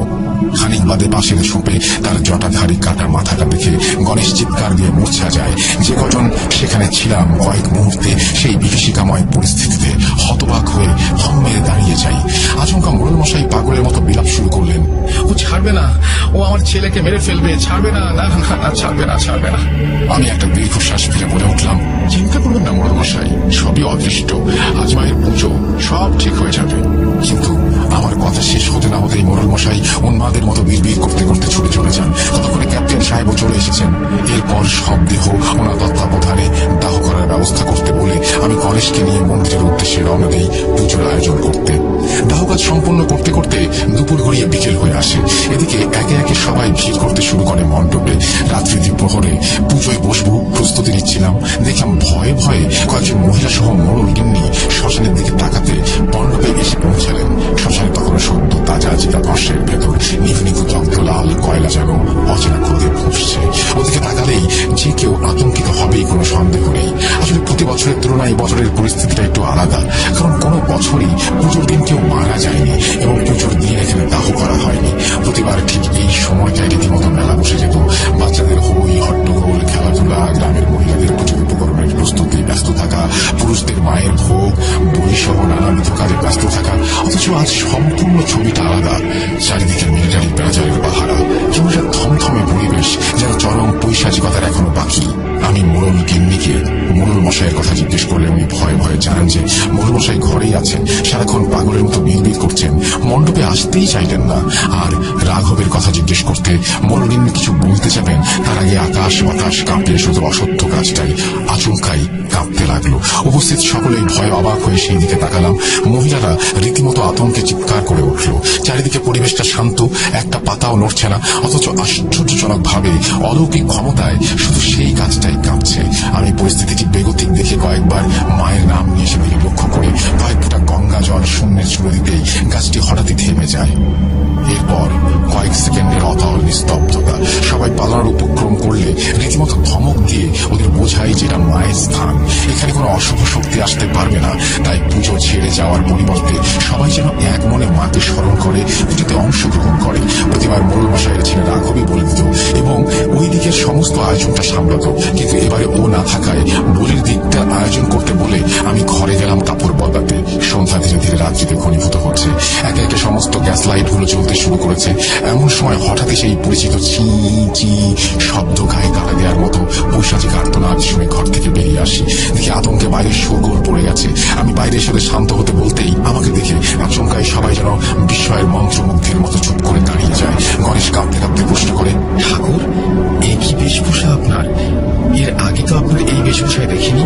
খানিক বাদে পাশের ঝোপে তার জটাধারী কাটা মাথাটা দেখে গণেশ চিৎকার দিয়ে মূর্ছা যায়। যে কজন সেখানে ছিলাম কয়েক মুহূর্তে সেই বিভীষিকাময় পরিস্থিতিতে হতবাক হয়ে থম মেরে দাঁড়িয়ে যাই। আচমকা মোড়ল মশাই পাগলের মতো বিলাপ শুরু করলেন, ও ছাড়বে না, ও আমার ছেলেকে মেরে ফেলবে, ছাড়বে না, না না, ছাড়বে না, ছাড়বে না। আমি একটা দীর্ঘশ্বাস ফেলে বলে উঠলাম, চিন্তা করবেন না মোড়ল মশাই, সবই অদৃষ্ট, আজ মায়ের পুজো, সব ঠিক হয়ে যাবে। কিন্তু আমার কথা শেষ হতে না হতেই মোড়ল মশাই উন্মাদের মতো বিড়বিড় করতে করতে ছুটে চলে যান। ততক্ষণে ক্যাপ্টেন সাহেবও চলে এসেছেন। এরপর সব দেহ ওনার তত্ত্বাবধানে দাহ করার ব্যবস্থা করতে বলে আমি গণেশকে নিয়ে মন্দিরের উদ্দেশ্যে রওনা দিই পুজোর আয়োজন করতে। দাহ কাজ সম্পন্ন করতে করতে দুপুর গড়িয়ে বিকেল হয়ে আসে। এদিকে একে একে সবাই ভিড় করতে শুরু করে মণ্ডপে। রাত্রি দ্বিপ্রহরে পুজোয় বসবো প্রস্তুতি নিচ্ছিলাম। দেখলাম ভয়ে ভয়ে কয়েকজন মহিলা সহ মোড়ল গিন্নি শ্মশানের দিকে তাকাতে মণ্ডপে এসে পৌঁছালেন। শ্মশানে তখন সদ্য তাজা চিতাভস্মের ভেতর নিভৃত দগ্ধ লাল কয়লা যেন অচেনা ক্রোধে ফুঁসছে। ওদিকে তাকালেই যে কেউ আতঙ্কিত হবেই, কোনো সন্দেহ নেই। আসলে প্রতি বছরের তুলনায় বছরের পরিস্থিতিটা একটু আলাদা, কারণ কোনো বছরই পুজোর দিন কেউ মারা যায়নি এবং পুজোর দিন এখানে দাহ করা হয়নি। প্রতিবার ঠিক এই সময়টায় রীতিমতো মেলা বসে যেত। বাচ্চাদের হই হট্টগোল, খেলাধুলা, গ্রামের মহিলাদের পুজোর উপকরণের প্রস্তুতি ব্যস্ত থাকা, পুরুষদের মায়ের ভোগ বই সহ নানাবিধ কাজে ব্যস্ত থাকা। অথচ আজ সম্পূর্ণ ছবিটা আলাদা। চারিদিকে মিলিটারি প্যারাজারের পাহারা, কেমন একটা থমথমে পরিবেশ, যেন চরম পৈশাচিকতার এখনো বাকি। আমি মোড়ল গিন্নিকে মোড়ল মশাইয়ের কথা জিজ্ঞেস করলে উনি ভয়ে ভয়ে জানান যে মোড়ল মশাই ঘরেই আছেন, সারাক্ষণ পাগলের মতো বিড়বিড় করছেন, মণ্ডপে আসতেই চাইলেন না। আর রাঘবের কথা জিজ্ঞেস করতে মোড়ল গিন্নি কিছু বলতে যাবেন, তার আগে আকাশ বাতাস কাঁপে শুধু অসত্য কাজটাই আচমকাই কাঁপতে লাগলো। উপস্থিত সকলেই ভয়ে অবাক হয়ে সেই দিকে তাকালাম। মহিলারা রীতিমতো আতঙ্কে চিৎকার করে উঠল। চারিদিকে পরিবেশটা শান্ত, একটা পাতাও নড়ছে না, অথচ আশ্চর্যজনক ভাবে অলৌকিক ক্ষমতায় শুধু সেই গাছটাই কাঁপছে। আমি পরিস্থিতিটি বেগতিক দেখে কয়েকবার মায়ের নাম নিয়ে সেদিকে লক্ষ্য করে কয়েক ফোঁটা গঙ্গা জল শূন্যে ছুড়ে দিতেই গাছটি হঠাৎই থেমে যায়। এরপর কয়েক সেকেন্ডের অতল নিস্তব্ধতা। সবাই পালানোর উপক্রম করলে রীতিমতো ধমক দিয়ে ওদের বোঝাই যেটা মায়ের স্থান, এখানে কোনো অশুভ শক্তি আসতে পারবে না। তাই পুজো ছেড়ে যাওয়ার পরিবর্তে সবাই যেন এক মনে মাকে স্মরণ করে পুজোতে অংশগ্রহণ করে। প্রতিবার মোড়ল মশাইয়ের ছেলে রাঘবই বলে দিত এবং ওই দিকের সমস্ত আয়োজনটা সামলাতো। কিন্তু এবারে ও না থাকায় বলির দিকটা আয়োজন করতে বলে আমি ঘরে গেলাম কাপড় বদলাতে। সন্ধ্যা ধীরে ধীরে রাত্রিতে ঘনীভূত হচ্ছে। একে একে সমস্ত গ্যাস লাইট গুলো জ্বলতে শুরু করেছে। এমন সময় হঠাৎই সেই পরিচিত চি চি শব্দ গায়ে দেওয়ার মতো বৈশাখী আর্তনাদ শুনে ঘর থেকে বেরিয়ে আসি। দেখি আতঙ্কে বাইরে শোরগোল পড়ে গেছে। আমি বাইরে এসে শান্ত হতে বলতেই আমাকে দেখে আচমকাই সবাই যেন বিস্ময়ের মন্ত্রমুগ্ধের মতো চুপ করে দাঁড়িয়ে যায়। গণেশ কাঁপতে কাঁপতে প্রশ্ন করে, ঠাকুর, এই কি বেশভূষা আপনার? এর আগে তো আপনার এই বেশভূষায় দেখিনি।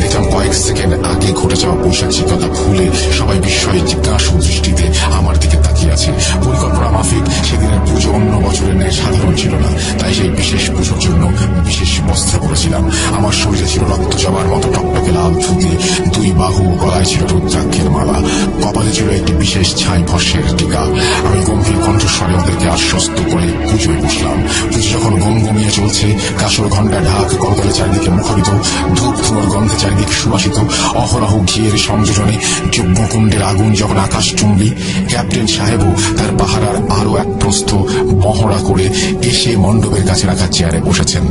দেখলাম কয়েক সেকেন্ড আগে ঘটে যাওয়া বৈশাখী কথা ভুলে সবাই বিস্ময়ে জিজ্ঞাসু দৃষ্টিতে আমার দিকে তাকিয়ে আছে। পরিকল্পনা মাফিক সেদিনের পুজো অন্য বছরের ন্যায় সাধারণ ছিল না, তাই সেই বিশেষ পুজোর জন্য বিশেষ বস্ত্র পরেছিলাম। আমার শরীরে ছিল রক্ত জবার মতো টকটকে লাল ধুতি, দুই বাহু গলায় ছিল রুদ্রাক্ষের মালা, কপালে ছিল একটি বিশেষ ছাই ভস্যের টিকা। আমি গম্ভীর কণ্ঠস্বরে ওদেরকে আশ্বস্ত করে পুজোয় বসলাম। পুজো যখন গমগমিয়ে চলছে, কাসর ঘণ্টা ঢাক করতলে চারিদিকে মুখরিত, ধূপ ধুনোর গন্ধে চারিদিকে সুবাসিত, অহরহ ঘিয়ের সংযোজনে যজ্ঞকুণ্ডের আগুন যখন আকাশ চুম্বি, ক্যাপ্টেন সাহেবও তার পাহারার আরো এক প্রস্থ মহড়া করে এসে মণ্ডপের কাছে রাখা চেয়ারে বসেছেন।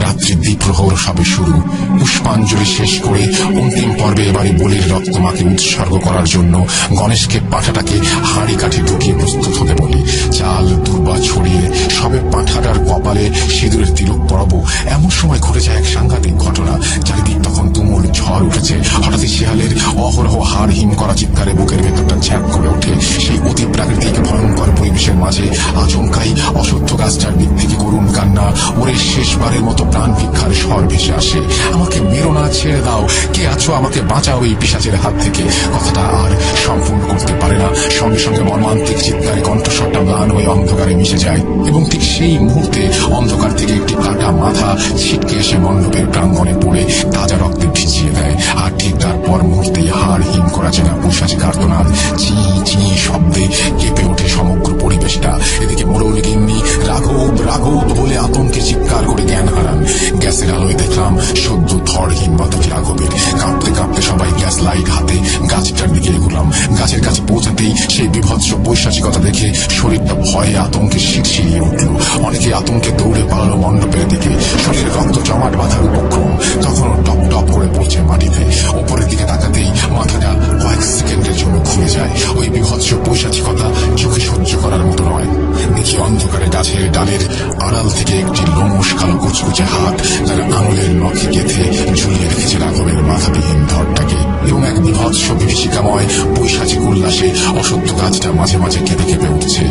রাত্রি দ্বিপ্রহর সবে শুরু। পুষ্পাঞ্জলি শেষ করে অন্তিম পর্বে এবারে বলির রক্তমাকে উৎসর্গ করার জন্য গণেশকে পাঁঠাটাকে হাঁড়ি কাঠে ঢুকিয়ে প্রস্তুত হতে বলি। চাল দুর্বা ছড়িয়ে সবে পাঁঠাটার কপালে সিঁদুরের তিলক পরাবো, এমন সময় ঘটে যায় এক সাংঘাতিক ঘটনা। চারিদিক তখন তুমুল ঝড় উঠেছে। হঠাৎই শিয়ালের অহরহ হাড় হিম করা চিৎকারে বুকের ভেতরটা ঝ্যাপ করে ওঠে। সেই অতি প্রাকৃতিক ভয়ঙ্কর পরিবেশের মাঝে আচমকাই অসত্য গাছটার দিক থেকে করুণ কান্না, ওরে শেষবারের মতো প্রাণ ভিক্ষার স্বর ভেসে আসে। আমাকে মেরো না, ছেড়ে দাও, কে আছো, আমাকে বাঁচাও এই পিশাচের হাত থেকে। কথাটা আর সম্পূর্ণ করতে পারে না। সঙ্গে সঙ্গে মর্মান্তিক চিৎকারে কণ্ঠস্বরটা ম্লান হয়ে অন্ধকারে মিশে যায় এবং ঠিক সেই মুহূর্তে অন্ধকার থেকে একটি কাটা মাথা ছিটকে এসে মণ্ডপের প্রাঙ্গণে পড়ে তাজা রক্তে ভিজিয়ে দেয়। আর ঠিক তারপর মুহূর্তেই হাড় হিম করা চেনা বৈশাখী আর্তনাদ চি চি শব্দে কেঁপে ওঠে সমগ্র পরিবেশটা। এদিকে মোড়ল গিন্নি রাঘব রাঘব বলে আতঙ্কে চিৎকার করে জ্ঞান হারান। গ্যাসের আলোয় দেখলাম সদ্য থরহীন বাতাকি রাঘবের। কাঁপতে কাঁপতে সবাই গ্যাস লাইট হাতে গাছটার দিকে এগুলাম। গাছের কাছে পৌঁছাতেই সেই বিভৎস বৈশাচিকতা দেখে শরীরটা ভয়ে আতঙ্কে শিরশিরিয়ে উঠল। অনেকে আতঙ্কে দৌড়ে পালালো মণ্ডপের দিকে। শরীরে রক্ত জমাট বাঁধার উপক্রম। তখনও টপ টপ করে পড়ছে মাটিতে। ওপরের দিকে তাকাতেই মাথাটা কয়েক সেকেন্ডের জন্য ঘুরে যায়। ওই বিভৎস বৈশাচিকতা চোখে সহ্য করার মতো নয়। দেখি অন্ধকারে গাছের ডালের আড়াল থেকে একটি লোমশ কালো কুচকুচে হাত তার আঙুলের নখে গেঁথে ঝুলিয়ে রেখেছে রাঘবের মাথাবিহীন ধরটাকে। এবং এক বিভৎস বিভীষিকাময় বৈশাচিক উল্লাসে অসত্য গাছটা মাঝে মাঝে কেঁপে কেঁপে উঠছে।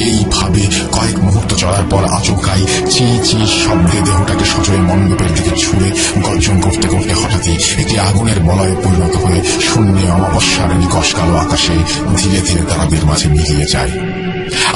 এইভাবে কয়েক মুহূর্ত চলার পর আচমকাই চি চি শব্দে দেহটাকে সজোরে মণ্ডপের দিকে ছুঁড়ে গর্জন করতে করতে হঠাৎই একটি আগুনের বলয়ে পরিণত হয়ে শূন্যে অমাবস্যার নিকশ কালো আকাশে ধীরে ধীরে তারাদের মাঝে মিলিয়ে যায়।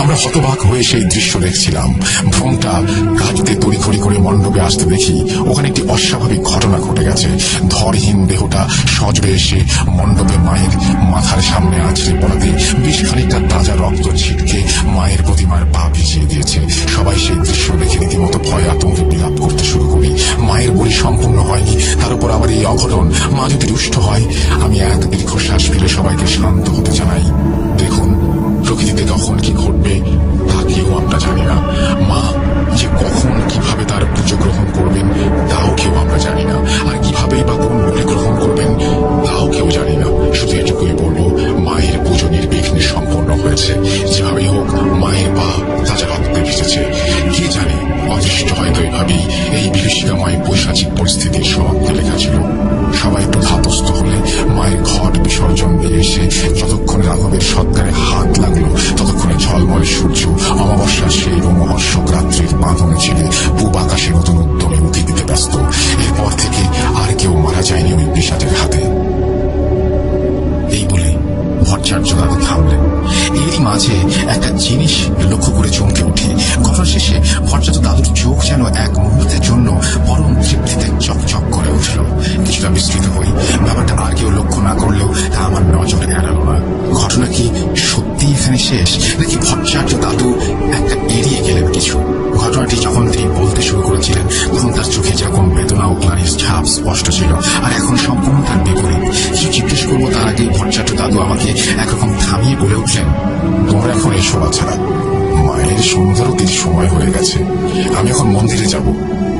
আমরা হতবাক হয়ে সেই দৃশ্য দেখছিলাম। ভ্রমটা কাটতে তড়িঘড়ি করে মণ্ডপে আসতে দেখি ওখানে একটি অস্বাভাবিক ঘটনা ঘটে গেছে। ধরহীন দেহটা সজরে এসে মণ্ডপে মায়ের মাথার সামনে আছড়ে পড়াতে বেশ খানিকটা তাজা রক্ত ছিটকে মায়ের প্রতিমার পা ভিজিয়ে দিয়েছে। সবাই সেই দৃশ্য দেখে রীতিমতো ভয় আতঙ্কে বিলাপ করতে শুরু করি। মায়ের বলি সম্পূর্ণ হয়নি, তার উপর আবার এই অঘটন। মা যদি রুষ্ট হয়। আমি এক দীর্ঘশ্বাস ফেলে সবাইকে শান্ত হতে জানাই। দেখুন, প্রকৃতিতে কখন কি ঘটবে তা কেউ আমরা জানি না। মা যে কখন কিভাবে তার পুজো গ্রহণ করবেন তাও কেউ আমরা জানি না। আর কিভাবেই বা কোন বলে গ্রহণ করবেন তাও কেউ জানি না। শুধু এটুকুই বলবো, মায়ের পুজো নির্বিঘ্নে সম্পন্ন হয়েছে। যেভাবেই হোক মায়ের পা তাজা রক্তে ভিজেছে। কে জানে, অদৃষ্ট হয়তো এভাবেই এই বিভীষিকাময় বৈশাচিক পরিস্থিতির সমাপ্তি লেখা ছিল। সবাই একটু ধাতস্থ হলে মায়ের ঘট বিসর্জন দিয়ে এসে যতক্ষণে রাঘবের সৎকারে হাত লাগলো ততক্ষণে ঝলমলে সূর্য অমাবস্যার সেই রোমহর্ষক রাত্রির বাঁধনে ছেড়ে পূব আকাশে নতুন উদ্যমে উঠে দিতে ব্যস্ত। এরপর থেকে আর কেউ মারা যায়নি ওই পিশাচের হাতে। এই বলে ভট্টাচার্য দাদু থামলেন। এরই মাঝে একটা জিনিস লক্ষ্য করে চমকে উঠে। ঘটনা শেষে ভট্টাচার্য দাদুর চোখ যেন এক মুহূর্তের জন্য পরম তৃপ্তিতে চকচক করে উঠল। কিছুটা বিস্তৃত হই। ব্যাপারটা আর কেউ লক্ষ্য না করলেও তা আমার নজরে এড়ালো না। ঘটনা কি সত্যি এখানে শেষ, নাকি ভট্টাচার্য দাদু একটা এড়িয়ে গেলেন কিছু? ঘটনাটি যখন তিনি বলতে শুরু করেছিলেন তখন তার চোখে যেরকম বেদনা ও ক্লানির ছাপ স্পষ্ট ছিল, আর এখন সম্পূর্ণ তার বিপরীত। কিছু জিজ্ঞেস করবো তার আগেই ভট্টাচার্য দাদু আমাকে একরকম থামিয়ে বলে উঠলেন, তোমরা এখন এসো বাচ্চারা, মায়ের সন্ধ্যারতির সময় হয়ে গেছে। আমি এখন মন্দিরে যাব।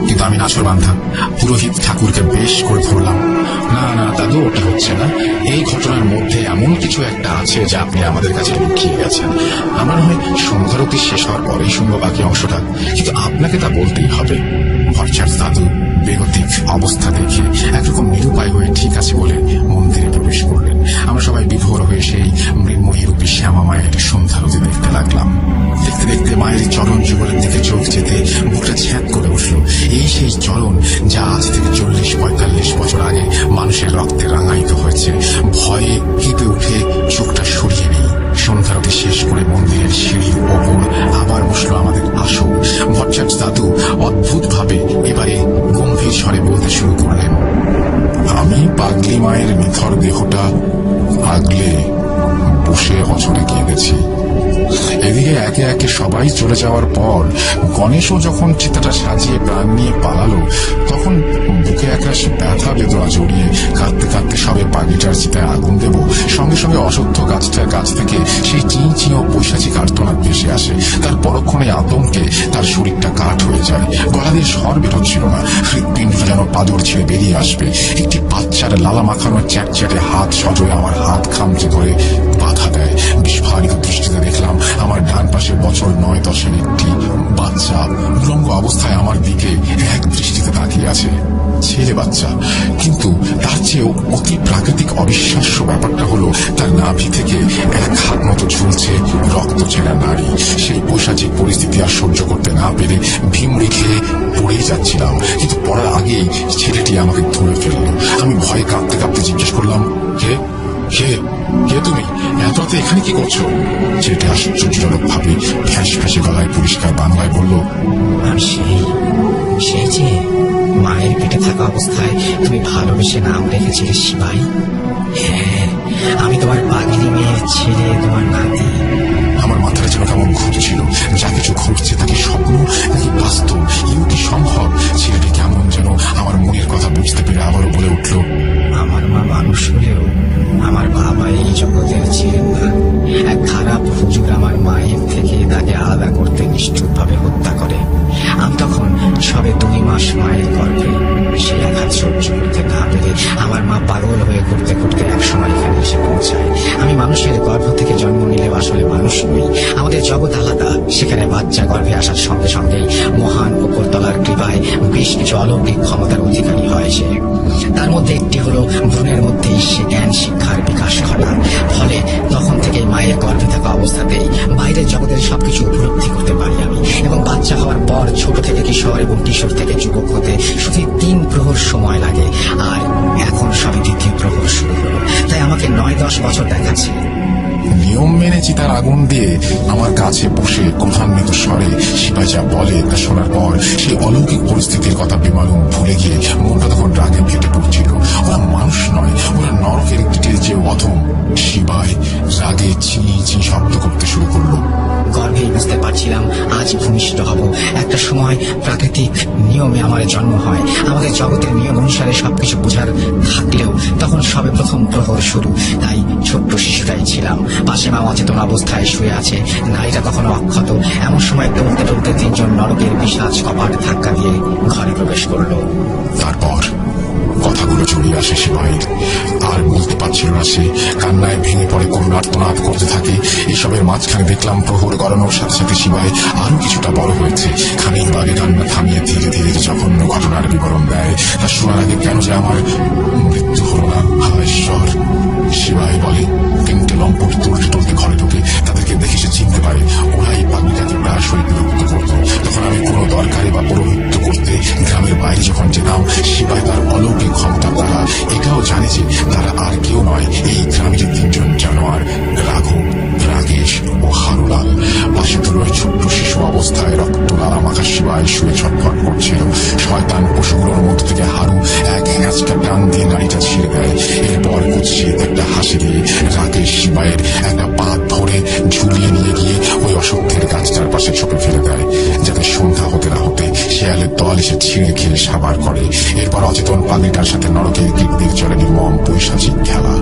কিন্তু আমি নাছরবান্ধা পুরোহিত ঠাকুরকে বেশ করে ধরলাম। না না দাদু, ওটা হচ্ছে না। এই ঘটনার মধ্যে এমন কিছু একটা আছে যা আপনি আমাদের কাছে লুকিয়ে গেছেন। আমার হয় সন্ধ্যারতি শেষ হওয়ার পরেই শুনবো বাকি অংশটা, কিন্তু আপনাকে তা বলতেই হবে। ভট্টাচার্য দাদু অবস্থা দেখে একরকম নিরুপায় হয়ে ঠিক আছে বলে মন্দিরে প্রবেশ করলেন। আমরা সবাই বিভোর হয়ে সেই মৃন্ময়ী রূপী শ্যামা মায়ের সন্ধ্যারতি দেখতে লাগলাম। দেখতে দেখতে মায়ের চরণ যুগলের দিকে চোখ যেতে বুকটা ছ্যাঁক করে উঠল। এই সেই চরণ যা আজ থেকে 40-45 বছর আগে মানুষের রক্তে রাঙায়িত হয়েছে। ভয়ে কেঁপে উঠে চোখটা সরিয়ে নেই। সন্ধ্যারতি শেষ করে মন্দিরের সিঁড়ির ওপর আবার বসলো আমাদের আসন। ভট্টাচার্য দাদু অদ্ভুত ভাবে এবারে গম্ভীর স্বরে বলতে শুরু করলেন, আমি পাগলি মায়ের নিথর দেহটা আগলে বসে অচরে কেঁদেছি। এদিকে একে একে সবাই চলে যাওয়ার পর গণেশও যখন চিতাটা সাজিয়ে প্রাণ নিয়ে পালালো, তখন বুকে একটা ব্যথা বেদনা জড়িয়ে কাঁদতে কাঁদতে সবে পাগলিটার চিতায় আগুন দেব, সঙ্গে সঙ্গে অসত্য গাছটার কাছ থেকে সেই চিঁ চিঁ ও পৈশাচিক আর্তনাদ ভেসে আসে। তার পরক্ষণে আতঙ্কে তার শরীরটা কাঠ হয়ে যায়, গলা দিয়ে স্বর বেরোচ্ছিল না, হৃৎপিণ্ডটা যেন পাদর ছেড়ে বেরিয়ে আসবে। একটি বাচ্চার লালা মাখানো চ্যাটচ্যাটে হাত সজোরে আমার হাত খামচে ধরে বাধা দেয়। বিস্ফারিত দৃষ্টিতে দেখলাম আমার ডান পাশে বছর 9-10-এর একটি বাচ্চা উলঙ্গ অবস্থায় আমার দিকে এক দৃষ্টিতে তাকিয়ে আছে। ছেলে বাচ্চা, কিন্তু তার চেয়েও অতি প্রাকৃতিক অবিশ্বাস্য ব্যাপারটা হলো তার নাভি থেকে এক হাত মতো ঝুলছে রক্ত ছেঁড়া নাড়ি। সেই পৈশাচিক পরিস্থিতি আর সহ্য করতে না পেরে ভিমড়ি খেয়ে পড়েই যাচ্ছিলাম, কিন্তু পড়ার আগেই ছেলেটি আমাকে ধরে ফেলল। আমি ভয়ে কাঁপতে কাঁপতে জিজ্ঞেস করলাম, কে কে কে তুমি? এত রাতে এখানে কি করছো? ছেলেটি আশ্চর্যজনক ভাবে ফ্যাঁস ফ্যাঁসে গলায় পরিষ্কার বাংলায় বলল, আর সেই যে মায়ের পেটে থাকা অবস্থায় তুমি ভালোবেসে নাম রেখেছিলে শিবাই। হ্যাঁ, আমি তোমার পাগলি মেয়ের ছেলে, তোমার নাতি। আমার মাথায় যেন কেমন ঘুরছিল, যা কিছু ঘুরছে তা কি স্বপ্ন নাকি বাস্তব, ইউ কি সম্ভব? ছেলেটি কেমন যেন আমার মনের কথা বুঝতে পেরে আবারও বলে উঠল, আমার মা মানুষ হলেও আমার বাবা এই জগতের ছিলেন না। এক খারাপ হুজুর আমার মায়ের থেকে তাকে আলাদা করতে নিষ্ঠুরভাবে হত্যা করে। আমি তখন সবে 2 মাস মায়ের গর্ভে। সেই আঘাত সহ্য করতে না পেরে আমার মা পাগল হয়ে ঘুরতে ঘুরতে এক সময় এখানে এসে পৌঁছায়। আমি মানুষের গর্ভ থেকে জন্ম নিলেও আসলে মানুষ নই, আমাদের জগৎ আলাদা। সেখানে বাচ্চা গর্ভে আসার সঙ্গে সঙ্গেই মহান উপরতলার কৃপায় বেশ কিছু অলৌকিক ক্ষমতার অধিকারী হয় সে। তার মধ্যে একটি হলো ভ্রূণের মধ্যেই সে জ্ঞান শিক্ষার বিকাশ ঘটা। ফলে তখন থেকে মায়ের গর্ভে থাকা অবস্থাতেই বাইরের জগতের সবকিছু উপলব্ধি করতে পারি আমি। এবং বাচ্চা হওয়ার পর ছোট থেকে কিশোর এবং কিশোর থেকে যুবক হতে শুধু 3 প্রহর সময় লাগে, আর এখন সবে 2য় প্রহর শুরু হলো। তাই আমাকে 9-10 বছর দেখাচ্ছে। নিয়ম মেনে চিতার আগুন দিয়ে আমার কাছে বসে ক্রোধান্বিত স্বরে শিবাই যা বলে তা শোনার পর সেই অলৌকিক পরিস্থিতির কথা বেমালুম ভুলে গিয়ে মনটা তখন রাগে ফেটে পড়ছিল। ওরা মানুষ নয়, ওরা নরকের কীটের যে অধম। শিবাই রাগে চি চি শব্দ করতে শুরু করলো। গর্ভেই বুঝতে পারছিলাম আজ ভূমিষ্ঠ হব। একটা সময় প্রাকৃতিক নিয়মে আমার জন্ম হয়, আমাদের জগতের নিয়ম অনুসারে সবকিছু বোঝার থাকলেও তখন সবে প্রথম প্রহর শুরু। তাই ছোট্ট শিশুটাই ছিলাম। পাশে মা অচেতন অবস্থায় শুয়ে আছে, নারীটা কখনো অক্ষত। এমন সময় টলতে টলতে 3 জন নরকের পিশাচ কপাট ধাক্কা দিয়ে ঘরে প্রবেশ করলো। তারপর কথাগুলো জড়িয়ে আসে শিবাইয়ের, আর বলতে পারছিল না সে। কান্নায় ভেঙে পড়ে করুণার্তনাদ করতে থাকে। এসবের মাঝখানে দেখলাম প্রহর গড়ানোর সাথে সাথে শিবাই আরো কিছুটা বড় হয়েছে। খানিক বাগে কান্না থামিয়ে ধীরে ধীরে জঘন্য ঘটনার বিবরণ দেয়। তা শোনার আগে কেন যে আমার মৃত্যু হলো না, হায় ঈশ্বর। শিবাই বলে, 3টে লম্পট তুলতে তুলতে ঘরে ঢুকে তাদেরকে দেখে সে চিনতে পারে ওরাই পাগলিটাকে প্রায়শই বিরক্ত করত। তখন আমি কোনো দরকারে বা পৌরোহিত্য করতে গ্রামের বাইরে যখন যেতাম, শিবাই তার অলৌকিক ক্ষমতা দ্বারা এটাও জানে যে তারা আর কেউ নয়, এই গ্রামের 3 জন জানোয়ার, রাঘব, রাগেশ ও হারুলাল। পাশে তুলোয় ছোট্ট শিশু অবস্থায় রক্ত লালা মাখা শিবাই শুয়ে ছটফট করছিল। শয়তান পশুগুলোর মধ্যে থেকে হারু এক হ্যাঁচকা টান দিয়ে নাড়িটা ছিঁড়ে দেয়। এরপর কুৎসিত একটা হাসি দিয়ে রাগেশ শিবাইয়ের একটা পা ধরে ঝুলিয়ে নিয়ে গিয়ে ওই অসত্যের গাছটার পাশে ছপে ফেলে দেয়, যাতে সন্ধ্যা হতে না হতে শেয়ালের দল এসে ছিঁড়ে খেয়ে সাবার করে। এরপর অচেতন পাগলিটার সাথে নরকের কীর্তির চলে নির্মম পৈশাচিক খেলা।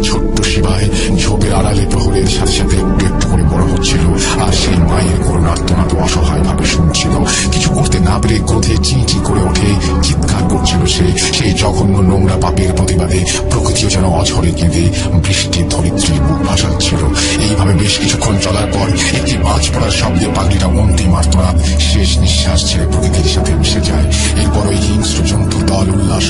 ছোট্ট শিবাই ঝোপের আড়ালে প্রহরের সাথে সাথে একটু একটু করে বড় হচ্ছিল, আর সেই মায়ের করুণার্তনাদ অসহায় ভাবে শুনছিল। কিছু করতে না পেরে ক্রোধে চি চি করে ওঠে, চিৎকার করছিল সে। সেই জঘন্য নোংরা পাপের প্রতিবাদে প্রকৃতিও যেন অঝরে কেঁদে বৃষ্টির ধরিত্রীর বুক ভাসাচ্ছিল। এইভাবে বেশ কিছুক্ষণ চলার পর একটি মাছ পড়ার শব্দে পাগলিটা অন্তিম আর্তনাদ শেষ নিঃশ্বাস ছেড়ে প্রকৃতির সাথে মিশে যায়। এরপর ওই হিংস্র জন্তুর দল উল্লাস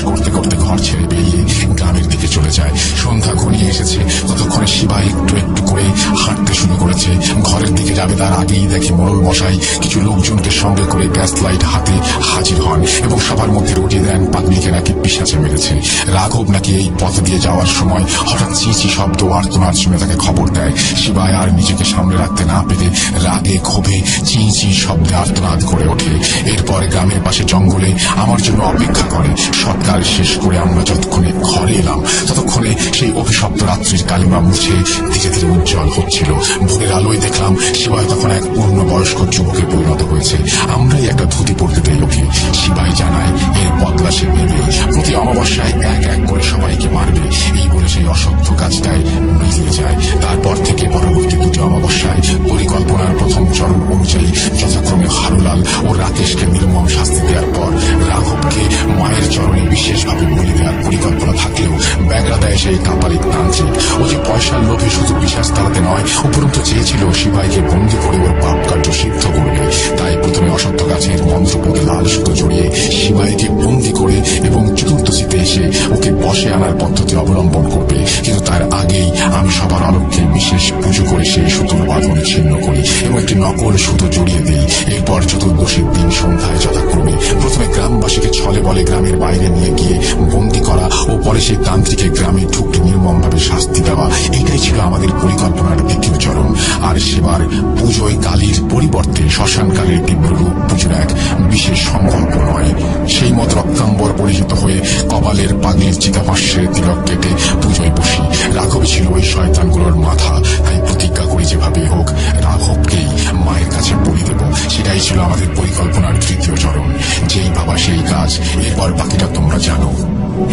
ঘর ছেড়ে বেরিয়ে গ্রামের দিকে চলে যায়। সন্ধ্যা ঘনিয়ে এসেছে, ততক্ষণে শিবা একটু একটু করে হাঁটতে শুরু করেছে। ঘরের দিকে যাবে তার আগেই দেখে মোড়ল মশাই কিছু লোকজনকে সঙ্গে করে গ্যাস লাইট হাতে হাজির হন এবং সবার মধ্যে রটিয়ে দেন পাগলিকে নাকি পিশাচে মেরেছে। রাঘব নাকি এই পথ দিয়ে যাওয়ার সময় হঠাৎ চিঁচি শব্দ আর্তনাদ শুনে তাকে খবর দেয়। শিবাই আর নিজেকে সামনে রাখতে না পেরে রাগে ক্ষোভে চিঁচি শব্দে আর্তনাদ করে ওঠে। এরপর গ্রামের পাশে জঙ্গলে আমার জন্য অপেক্ষা করে। সৎকার শেষ করে আমরা যতক্ষণে ঘরে এলাম ততক্ষণে সেই অভিশপ্ত রাত্রির কালিমা মুছে ধীরে ধীরে উজ্জ্বল হচ্ছিল। ভোরের আলোয় দেখলাম শিবাই তখন এক পূর্ণ বয়স্ক যুবকে পরিণত হয়েছে। আমরাই একটা ধুতি পড়তে দেই ওকে। শিবাই জানায় এর বদলা সে নেবে, প্রতি অমাবস্যায় এক এক করে সবাইকে মারবে। এই বলে সেই অসভ্য কাজটায় মিলিয়ে যায়। তারপর থেকে পরবর্তী দুটি অমাবস্যায় পরিকল্পনার প্রথম চরণ অনুযায়ী যথাক্রমে হারুলাল ও রাকেশকে নির্মম শাস্তি দেওয়ার পর রাঘবকে মায়ের চরণে বিশেষভাবে বলি দেওয়ার পরিকল্পনা থাকলেও ব্যাগরা দেয় সেই কাপালিক তান্ত্রিক। ও যে পয়সার লোভে শুধু বিশ্বাস তাড়াতে নয়, উপরন্তু চেয়েছিল শিবাইকে বন্দী করে ওর পাপ কার্য সিদ্ধ করবে। তাই প্রথমে অসত্য গাছের মন্ত্রপদে লাল সুতো জড়িয়ে শিবাইকে বন্দী করে এবং চতুর্দশীতে এসে ওকে বশে আনার পদ্ধতি অবলম্বন করবে। কিন্তু তার আগেই আমি সবার আলোককে বিশেষ পুজো করে সেই সুতোর বাঁধন ছিন্ন করি এবং একটি নকল সুতো জড়িয়ে দিই। এরপর চতুর্দশীর দিন সন্ধ্যায় যথাক্রমে প্রথমে গ্রামবাসীকে ছলে বলে গ্রামের বাইরে নিয়ে গিয়ে বন্দী করা ও পরে সেই তান্ত্রিকের গ্রামে ঢুকতে নির্মমভাবে শাস্তি দেওয়া, এটাই ছিল আমাদের পরিকল্পনার দ্বিতীয় চরণ। আর সেবার পুজোয় কালীর পরিবর্তে শ্মশান কালীর তীব্র রূপ পুজোর এক বিশেষ সংকল্প নয়। সেই মত রক্তাম্বর পরিচিত হয়ে কপালের পাগলির চিতাভস্যের তিলক কেটে পুজোয় বসি। রাঘবই ছিল ওই শয়তানগুলোর মাথা। তাই প্রতিজ্ঞা করি যেভাবে হোক রাঘবকেই মায়ের কাছে বলি দেব। সেটাই ছিল আমাদের পরিকল্পনার তৃতীয় চরণ। যেই ভাবা সেই কাজ। এরপর বাকিটা তোমরা জানো।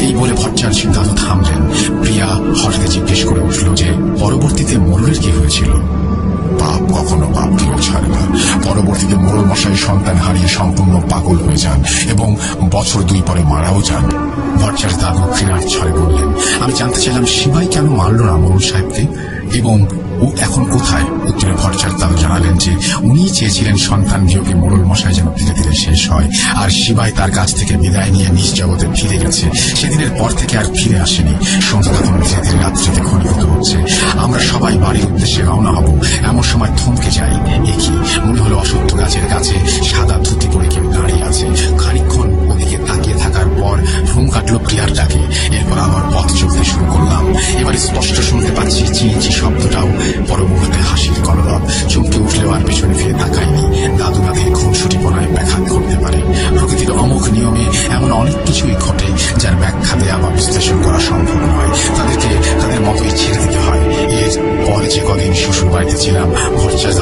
এই বলে ভট্টাচার্য দাদু থামলেন। প্রিয়া হঠাৎ জিজ্ঞেস করে উঠল যে পরবর্তীতে মোড়লের কি হয়েছিল। পাপ কখনো পাপকেও ছাড়ে না। পরবর্তীতে মোড়ল মশাই সন্তান হারিয়ে সম্পূর্ণ পাগল হয়ে যান এবং বছর 2 পরে মারাও যান। ভট্টাচার্য দাদু ঘৃণার ছলে বললেন, আমি জানতে চাইলাম শিবাই কেন মারল না মোড়ল সাহেবকে এবং ও এখন কোথায়। উত্তরে ভট্টাচার্য দাদু জানালেন যে উনি চেয়েছিলেন সন্তান বিয়োগে মোড়ল মশাই যেন ধীরে ধীরে শেষ হয়। আর শিবাই তার কাছ থেকে বিদায় নিয়ে নিজ জগতে ফিরে গেছে। সেদিনের পর থেকে আর ফিরে আসেনি। সন্ধ্যা তখন ধীরে ধীরে রাত্রিতে ঘনীভূত হচ্ছে। আমরা সবাই বাড়ির উদ্দেশ্যে রওনা হব। এমন সময় থমকে যাই। একই মনে হলো অসত্য গাছের কাছে সাদা ধুতি পরে কেউ দাঁড়িয়ে আছে। খানিকক্ষণ ওদিকে তাকিয়ে থাকার পর ঘুম কাটলো প্রিয়ার ডাকে। এরপর আবার পথ চলতে শুরু করলাম। এবার স্পষ্ট শুনতে পাচ্ছি চিঁচি শব্দটাও। পর মুহূর্তে হাসির কলরব। চমকে উঠলেও আর পেছনে ফিরে তাকায়নি। দাদু দাদির খুনসুটিপনায় ব্যাঘাত ঘটতে পারে। প্রকৃতির অমোঘ নিয়মে এমন অনেক কিছুই ঘটে যার ব্যাখ্যা দেওয়া বা বিশ্লেষণ করা সম্ভব নয়। তাদেরকে তাদের মতোই ছেড়ে দিতে হয়। এর পর যে কদিন শ্বশুর বাড়িতে ছিলাম ভট্টাচার্য